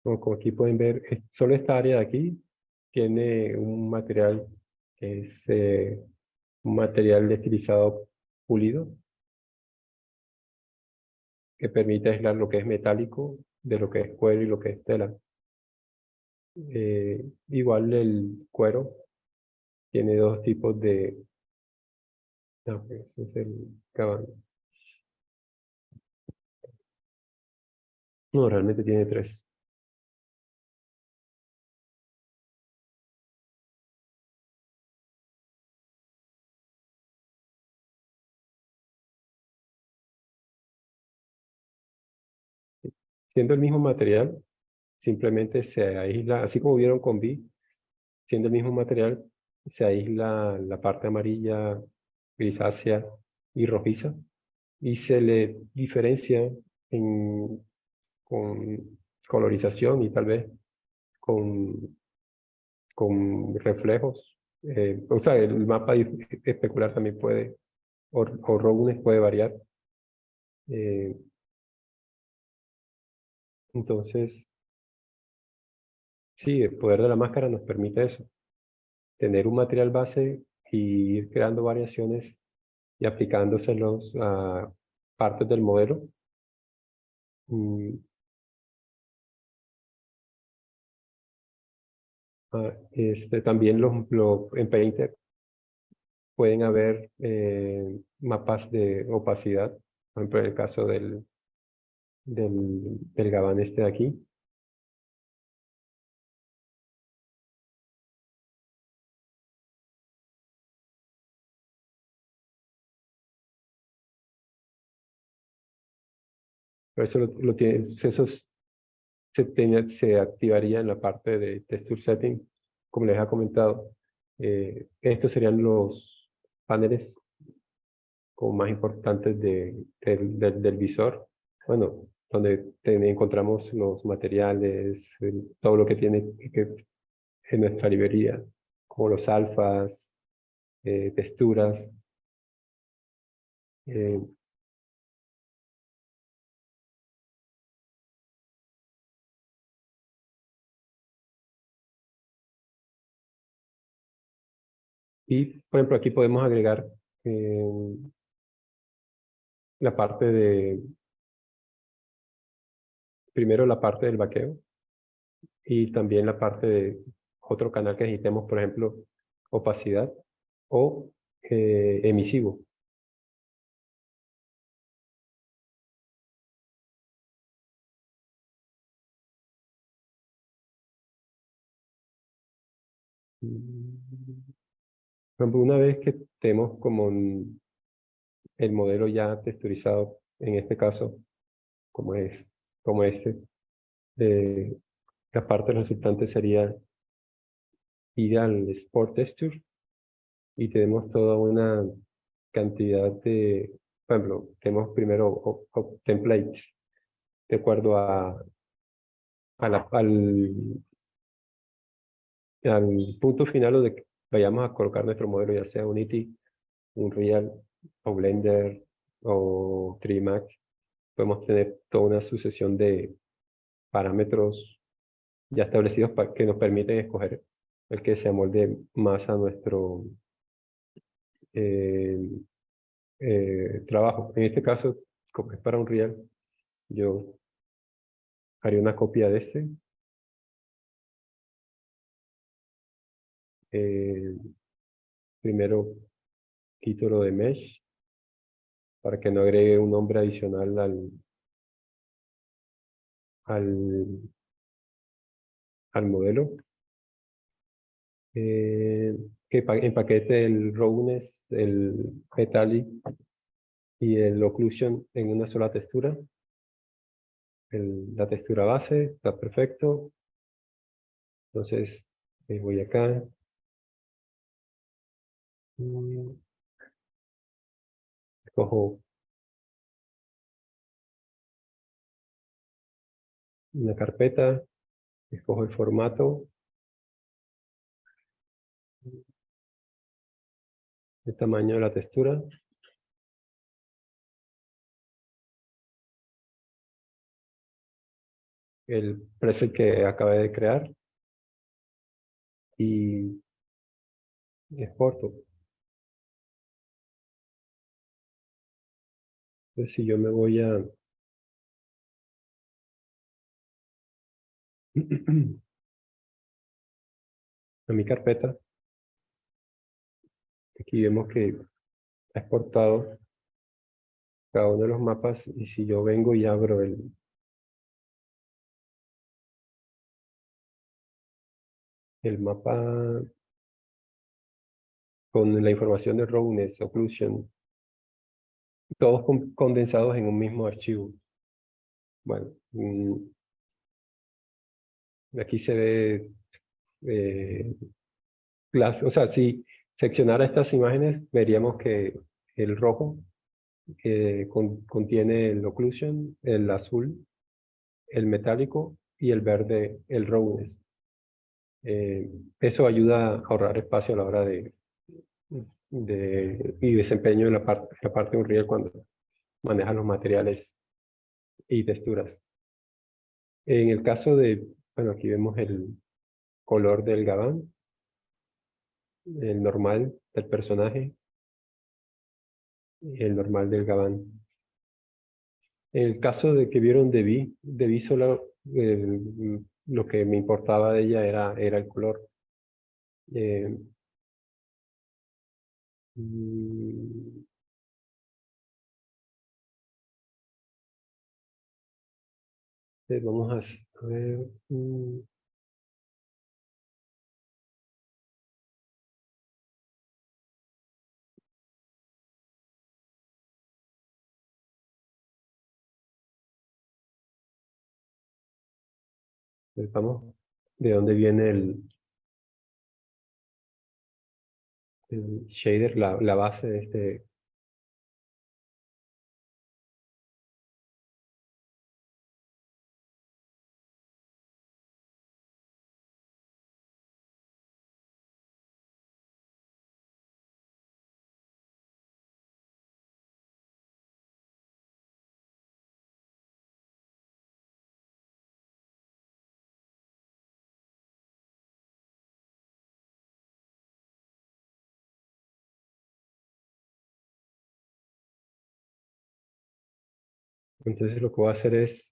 Speaker 1: como aquí pueden ver, solo esta área de aquí tiene un material que es un material estilizado pulido que permite aislar lo que es metálico de lo que es cuero y lo que es tela. Igual el cuero tiene dos tipos de... No, ese es el cabano. No, realmente tiene tres. Siendo el mismo material, simplemente se aísla, así como vieron con B, siendo el mismo material, se aísla la parte amarilla, grisácea y rojiza, y se le diferencia con colorización y tal vez con reflejos. O sea, el mapa especular también puede, o Rogunes puede variar. Entonces, sí, el poder de la máscara nos permite eso, tener un material base y ir creando variaciones y aplicándoselos a partes del modelo. También en Painter pueden haber mapas de opacidad, por ejemplo, en el caso del gabán este de aquí. Pero eso lo tiene, se activaría en la parte de Texture Setting, como les he comentado. Estos serían los paneles como más importantes del visor. Bueno, donde encontramos los materiales, todo lo que tiene que en nuestra librería, como los alfas, texturas. eh, y, por ejemplo, aquí podemos agregar la parte primero la parte del vaqueo y también la parte de otro canal que necesitemos, por ejemplo, opacidad o emisivo. Por ejemplo, una vez que tenemos como el modelo ya texturizado, en este caso, como es, como este, eh, la parte resultante sería ir al Export Texture y tenemos toda una cantidad de, por ejemplo, tenemos primero templates de acuerdo al punto final donde vayamos a colocar nuestro modelo, ya sea Unity, Unreal o Blender o 3D Max. Podemos tener toda una sucesión de parámetros ya establecidos que nos permiten escoger el que se amolde más a nuestro eh, trabajo. En este caso, como es para Unreal, yo haría una copia de este. Eh, Primero quito lo de Mesh para que no agregue un nombre adicional al, al modelo. Que empaquete el Roughness, el Metallic y el Occlusion en una sola textura. La textura base está perfecto. Entonces, voy acá. Escojo una carpeta, escojo el formato, el tamaño de la textura. El preset que acabé de crear y exporto. Entonces, si yo me voy a a mi carpeta, aquí vemos que ha exportado cada uno de los mapas y si yo vengo y abro el mapa con la información de roughness, occlusion, todos condensados en un mismo archivo. Bueno, aquí se ve, o sea, si seccionara estas imágenes, veríamos que el rojo contiene el occlusion, el azul, el metálico y el verde el roughness. Eso ayuda a ahorrar espacio a la hora y desempeño en la parte de un riel cuando maneja los materiales y texturas. En el caso de, bueno, aquí vemos el color del gabán, el normal del personaje y el normal del gabán. En el caso de que vieron de Vi solo lo que me importaba de ella era el color. Eh, mm, vamos a ver. Vamos, ¿de dónde viene el shader, la base de este? Entonces lo que voy a hacer es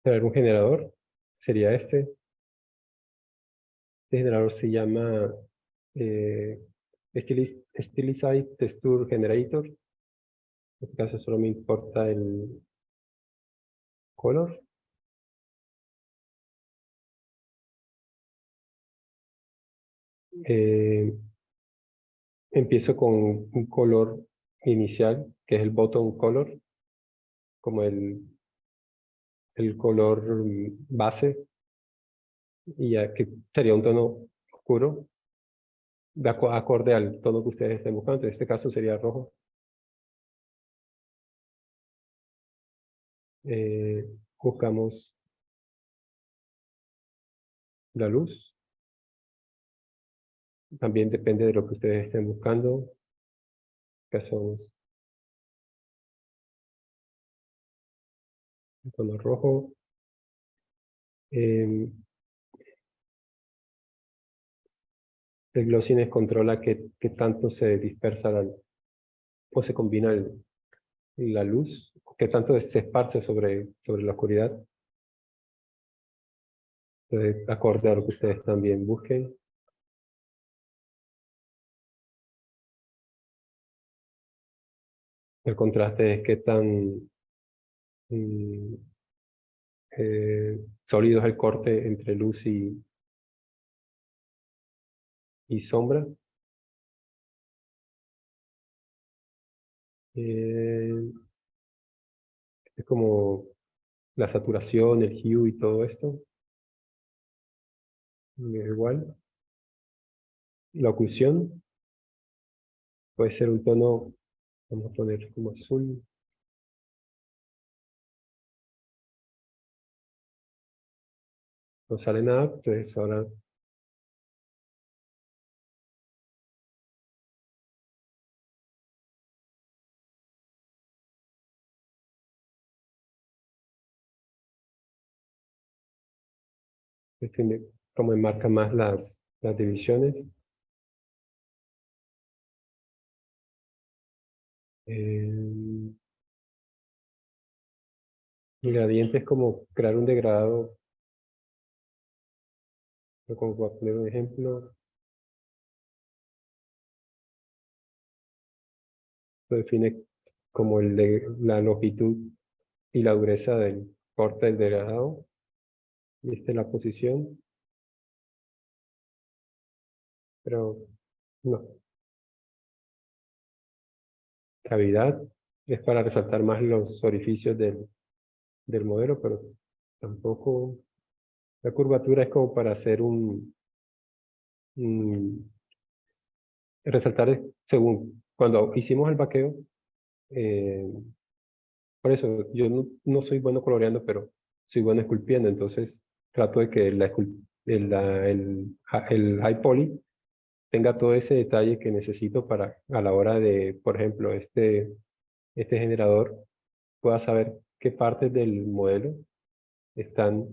Speaker 1: crear un generador. Sería este. Este generador se llama eh, Stylized Texture Generator. En este caso solo me importa el color. Eh, Empiezo con un color inicial, que es el bottom color, como el color base, y ya que sería un tono oscuro, acorde al tono que ustedes estén buscando. En este caso sería rojo. Buscamos la luz. También depende de lo que ustedes estén buscando. Que son el tono rojo. Eh, el glossiness controla qué tanto se dispersa o se combina la luz, qué tanto se esparce sobre la oscuridad. Acorde a lo que ustedes también busquen. El contraste es qué tan mm, sólido es el corte entre luz y sombra. Eh, es como la saturación, el hue y todo esto. Igual. La oclusión puede ser un tono, vamos a poner como azul. No sale nada, entonces ahora define cómo enmarca más las divisiones. El gradiente es como crear un degradado, como voy a poner un ejemplo, lo define como la longitud y la dureza del corte del degradado. Y esta es la posición, pero no. Cavidad es para resaltar más los orificios del modelo, pero tampoco La curvatura es como para hacer resaltar según cuando hicimos el vaqueo, eh, por eso yo no soy bueno coloreando, pero soy bueno esculpiendo, entonces trato de que el high poly tenga todo ese detalle que necesito para a la hora de, por ejemplo, este generador, pueda saber qué partes del modelo están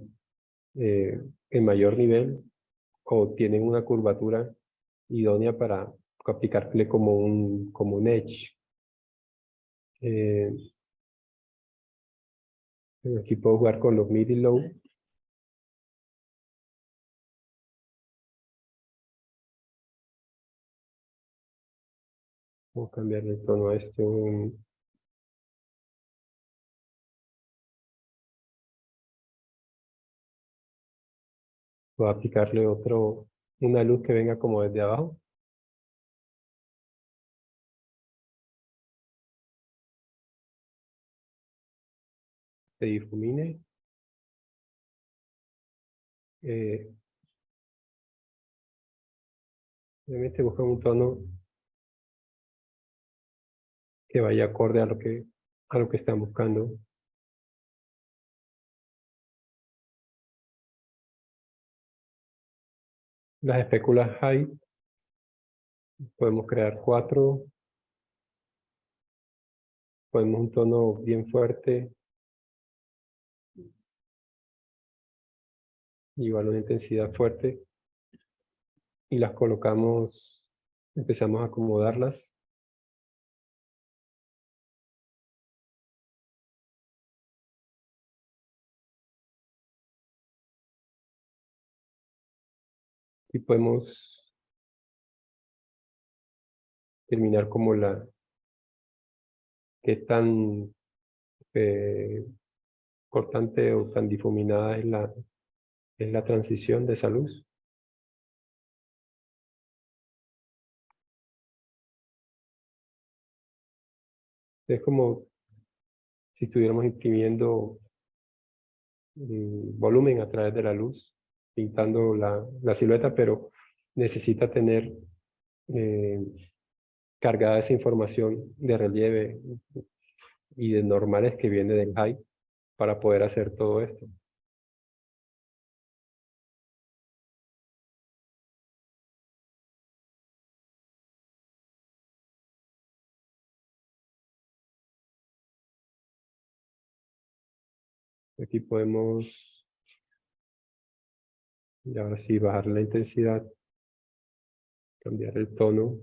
Speaker 1: eh, en mayor nivel o tienen una curvatura idónea para aplicarle como un edge. Eh, Aquí puedo jugar con los mid y low. Puedo cambiarle el tono a esto. Puedo aplicarle una luz que venga como desde abajo. Se difumine. Eh, Obviamente busca un tono que vaya acorde a lo que están buscando. Las espéculas high, podemos crear 4, ponemos un tono bien fuerte, igual una intensidad fuerte, y las colocamos, empezamos a acomodarlas. Y podemos terminar como qué tan eh, cortante o tan difuminada es la transición de esa luz. Es como si estuviéramos imprimiendo volumen a través de la luz, pintando la silueta, pero necesita tener eh, cargada esa información de relieve y de normales que viene del high para poder hacer todo esto. Aquí podemos, y ahora sí, bajar la intensidad, cambiar el tono.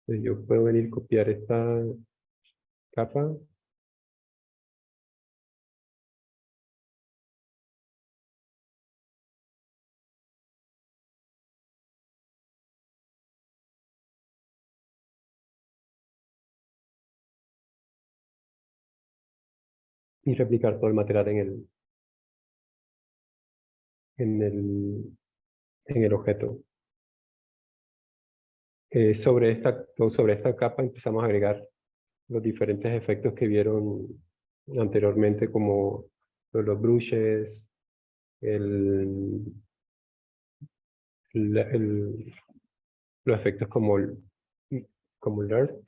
Speaker 1: Yo puedo venir a copiar esta capa y replicar todo el material en el, en el objeto. Sobre esta capa empezamos a agregar los diferentes efectos que vieron anteriormente, como los brushes, el, el- los efectos como el Earth,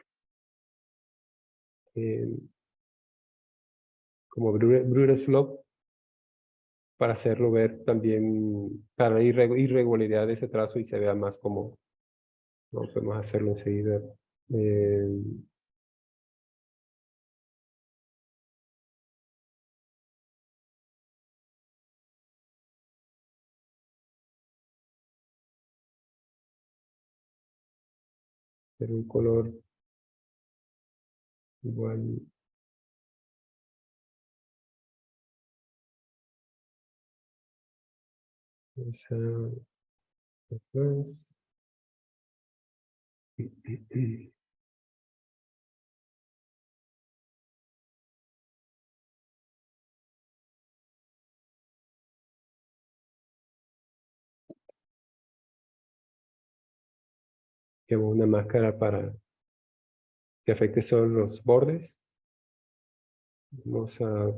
Speaker 1: eh, como Bruder Slope, para hacerlo ver también, para la irregularidad de ese trazo y se vea más como, no podemos hacerlo enseguida. Eh, Pero un color igual. Esa, después. Llevo una máscara para que afecte solo los bordes. Vamos a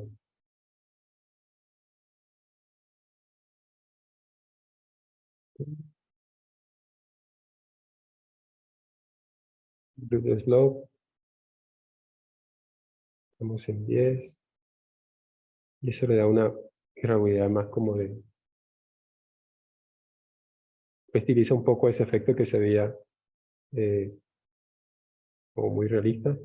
Speaker 1: do the slope. Estamos en 10. Y eso le da una gradualidad más como de... Estiliza un poco ese efecto que se veía como muy realista.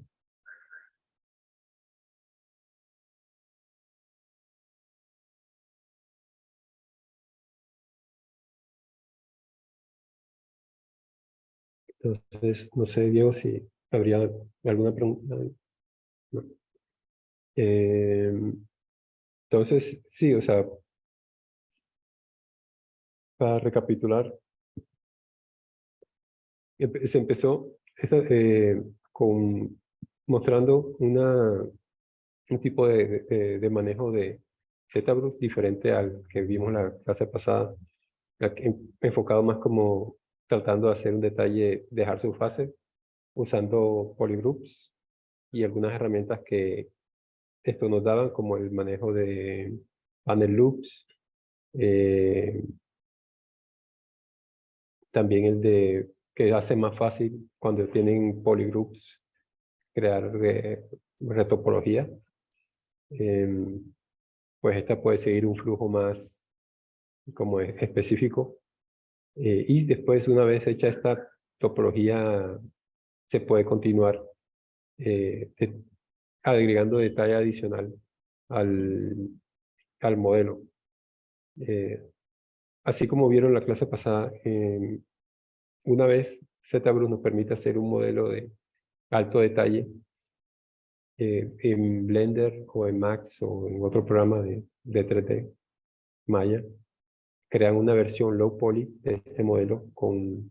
Speaker 1: Entonces, no sé, Diego, si habría alguna pregunta. No. Entonces, sí, o sea, para recapitular, se empezó con mostrando un tipo de manejo de ZBrush diferente al que vimos la clase pasada, enfocado más como tratando de hacer un detalle, dejar su fase, usando polygroups y algunas herramientas que esto nos daban, como el manejo de panel loops, también el de que hace más fácil cuando tienen polygroups crear retopología. Pues esta puede seguir un flujo más como específico. Y después, una vez hecha esta topología, se puede continuar agregando detalle adicional al modelo. Así como vieron la clase pasada, una vez ZBrush nos permite hacer un modelo de alto detalle en Blender o en Max o en otro programa de 3D, Maya, crean una versión low poly de este modelo con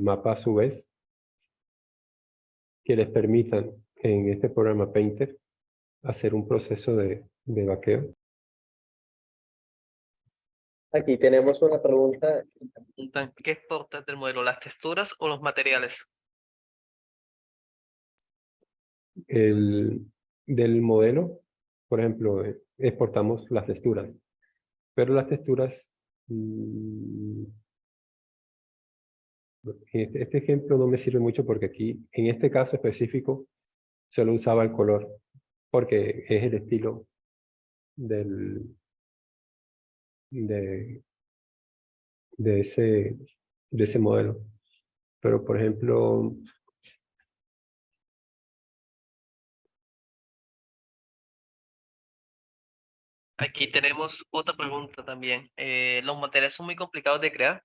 Speaker 1: mapas a su vez que les permitan en este programa Painter hacer un proceso de vaqueo.
Speaker 2: Aquí tenemos una pregunta.
Speaker 3: ¿Qué exportas del modelo, las texturas o los materiales?
Speaker 1: Del modelo, por ejemplo, exportamos las texturas, pero las texturas, en este ejemplo no me sirve mucho porque aquí, en este caso específico, solo usaba el color, porque es el estilo de ese modelo. Pero, por ejemplo,
Speaker 3: Aquí tenemos otra pregunta también. ¿Los materiales son muy complicados de crear?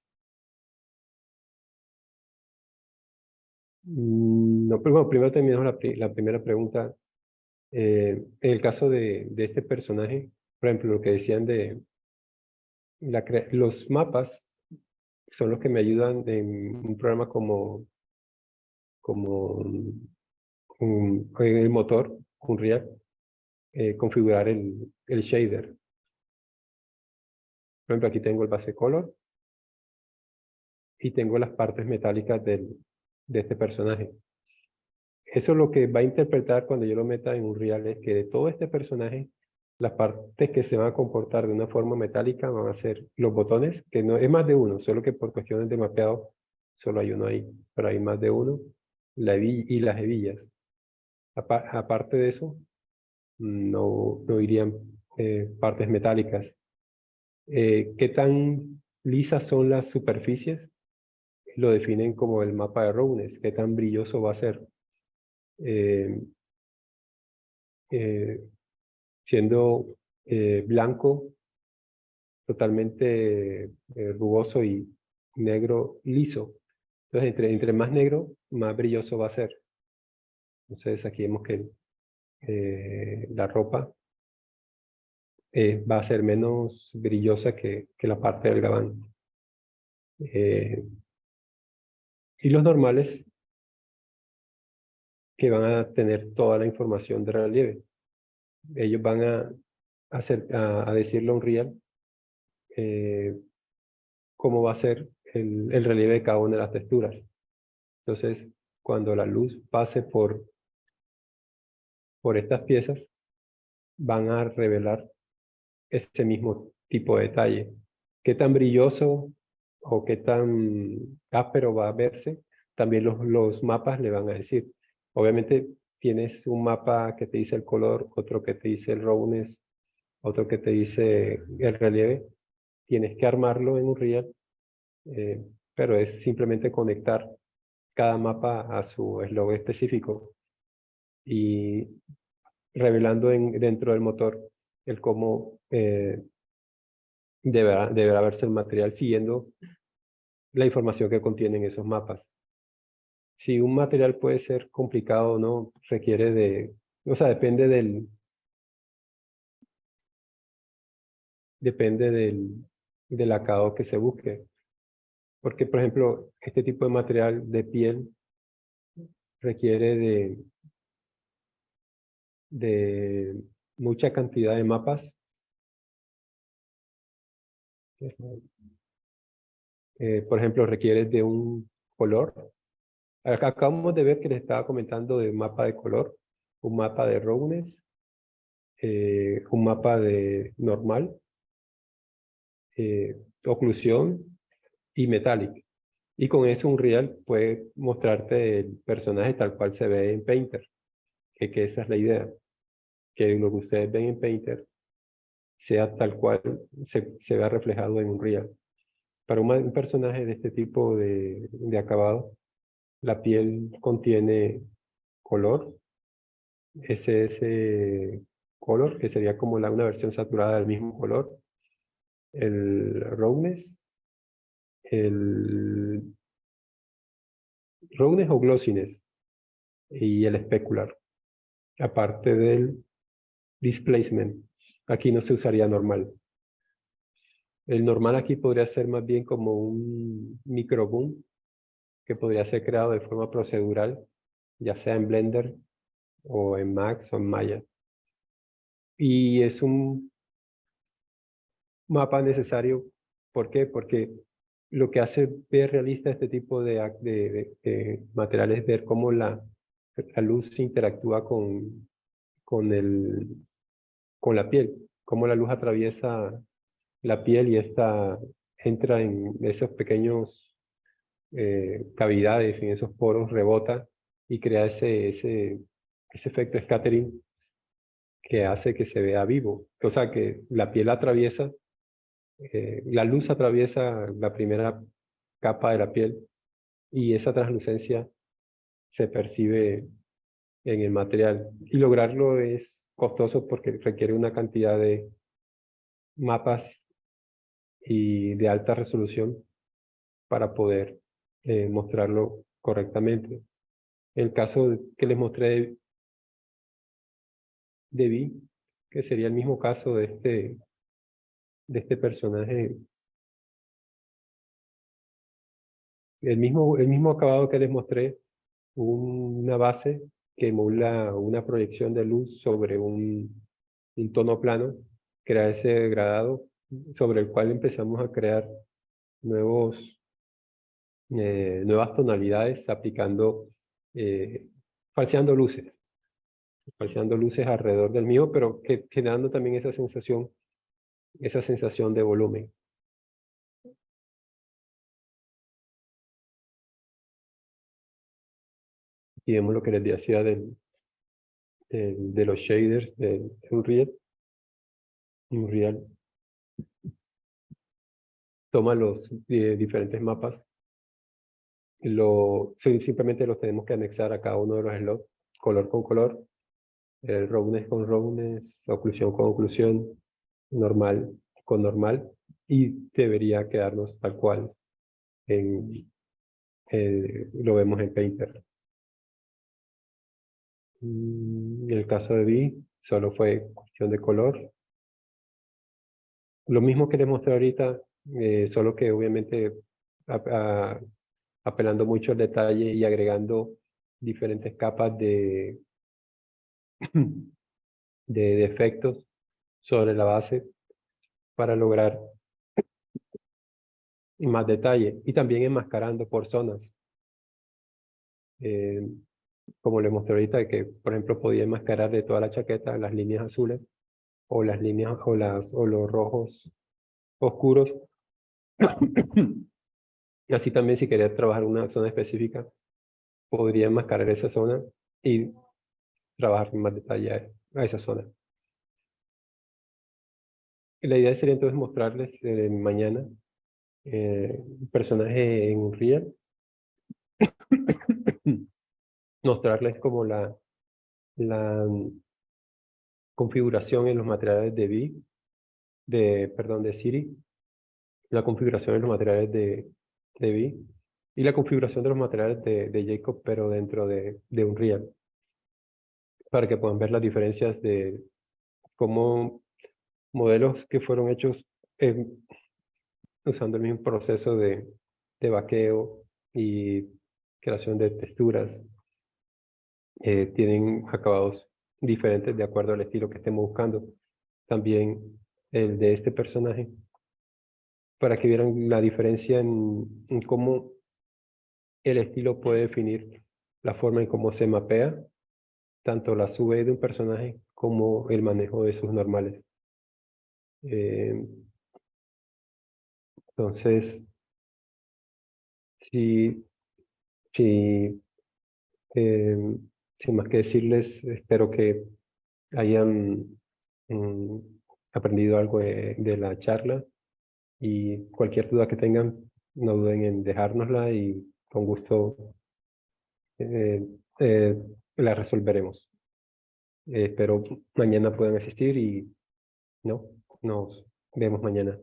Speaker 1: no, pero bueno, primero terminamos la primera pregunta. En el caso de este personaje, por ejemplo, lo que decían de los mapas son los que me ayudan en un programa como en el motor, Unreal, configurar el shader. Por ejemplo, aquí tengo el base color y tengo las partes metálicas de este personaje. Eso es lo que va a interpretar cuando yo lo meta en Unreal, es que de todo este personaje, las partes que se van a comportar de una forma metálica van a ser los botones, que no es más de uno, solo que por cuestiones de mapeado solo hay uno ahí, pero hay más de uno, y las hebillas. Aparte de eso, no irían partes metálicas. ¿Qué tan lisas son las superficies? Lo definen como el mapa de roughness, qué tan brilloso va a ser. Eh, Siendo blanco, totalmente rugoso y negro liso. Entonces, entre más negro, más brilloso va a ser. Entonces, aquí vemos que la ropa va a ser menos brillosa que la parte del gabán. Y los normales, que van a tener toda la información de relieve. Ellos van a decirle a Unreal cómo va a ser el relieve de cada una de las texturas. Entonces, cuando la luz pase por estas piezas, van a revelar ese mismo tipo de detalle. Qué tan brilloso o qué tan áspero va a verse, también los mapas le van a decir. Obviamente tienes un mapa que te dice el color, otro que te dice el roughness, otro que te dice el relieve. Tienes que armarlo en un real, pero es simplemente conectar cada mapa a su eslogan específico y revelando dentro del motor el cómo deberá verse el material siguiendo la información que contienen esos mapas. Si un material puede ser complicado o no, requiere o sea, depende del acabado que se busque. Porque, por ejemplo, este tipo de material de piel requiere de mucha cantidad de mapas. Por ejemplo, requiere de un color. Acabamos de ver que les estaba comentando de un mapa de color, un mapa de roughness, un mapa de normal, oclusión y metallic. Y con eso un real puede mostrarte el personaje tal cual se ve en Painter. Que esa es la idea, que lo que ustedes ven en Painter sea tal cual se vea reflejado en un real. Para un personaje de este tipo de acabado, la piel contiene color, ese color, que sería como una versión saturada del mismo color, el roughness, el roughness o glossiness y el specular, aparte del displacement. Aquí no se usaría normal. El normal aquí podría ser más bien como un microboom que podría ser creado de forma procedural, ya sea en Blender o en Max o en Maya. Y es un mapa necesario. ¿Por qué? Porque lo que hace ver realista este tipo de material es ver cómo la luz interactúa con la piel, cómo la luz atraviesa la piel y esta entra en esos pequeños cavidades, en esos poros, rebota y crea ese efecto scattering que hace que se vea vivo. O sea, que la piel atraviesa, la luz atraviesa la primera capa de la piel y esa translucencia se percibe en el material. Y lograrlo es costoso porque requiere una cantidad de mapas y de alta resolución para poder mostrarlo correctamente. El caso que les mostré de Vi, que sería el mismo caso de este personaje, el mismo acabado que les mostré, una base que emula una proyección de luz sobre un tono plano, crea ese degradado sobre el cual empezamos a crear nuevas tonalidades aplicando, falseando luces alrededor del mío, pero generando también esa sensación de volumen. Y vemos lo que les decía de los shaders de Unreal. Unreal toma los diferentes mapas, simplemente los tenemos que anexar a cada uno de los slots, color con color, el roughness con roughness, oclusión con oclusión, normal con normal, y debería quedarnos tal cual lo vemos en Painter. En el caso de Vi, solo fue cuestión de color. Lo mismo que les mostré ahorita, solo que obviamente apelando mucho al detalle y agregando diferentes capas de efectos sobre la base para lograr más detalle y también enmascarando por zonas. Como le mostré ahorita, que por ejemplo podía enmascarar de toda la chaqueta las líneas azules o las líneas o los rojos oscuros. Así también si quería trabajar una zona específica, podría enmascarar esa zona y trabajar con más detalle a esa zona. La idea sería entonces mostrarles mañana un personaje en Unreal, mostrarles como la configuración en los materiales de Siri, la configuración en los materiales de Vi y la configuración de los materiales de Jacob, pero dentro de Unreal, para que puedan ver las diferencias de cómo modelos que fueron hechos usando el mismo proceso de vaqueo y creación de texturas, tienen acabados diferentes de acuerdo al estilo que estemos buscando. También el de este personaje, para que vieran la diferencia en cómo el estilo puede definir la forma en cómo se mapea tanto la sub de un personaje como el manejo de sus normales. Entonces, sí, sí, sin más que decirles, espero que hayan aprendido algo de la charla y cualquier duda que tengan, no duden en dejárnosla y con gusto eh, eh, la resolveremos. Espero mañana puedan asistir y no, nos vemos mañana.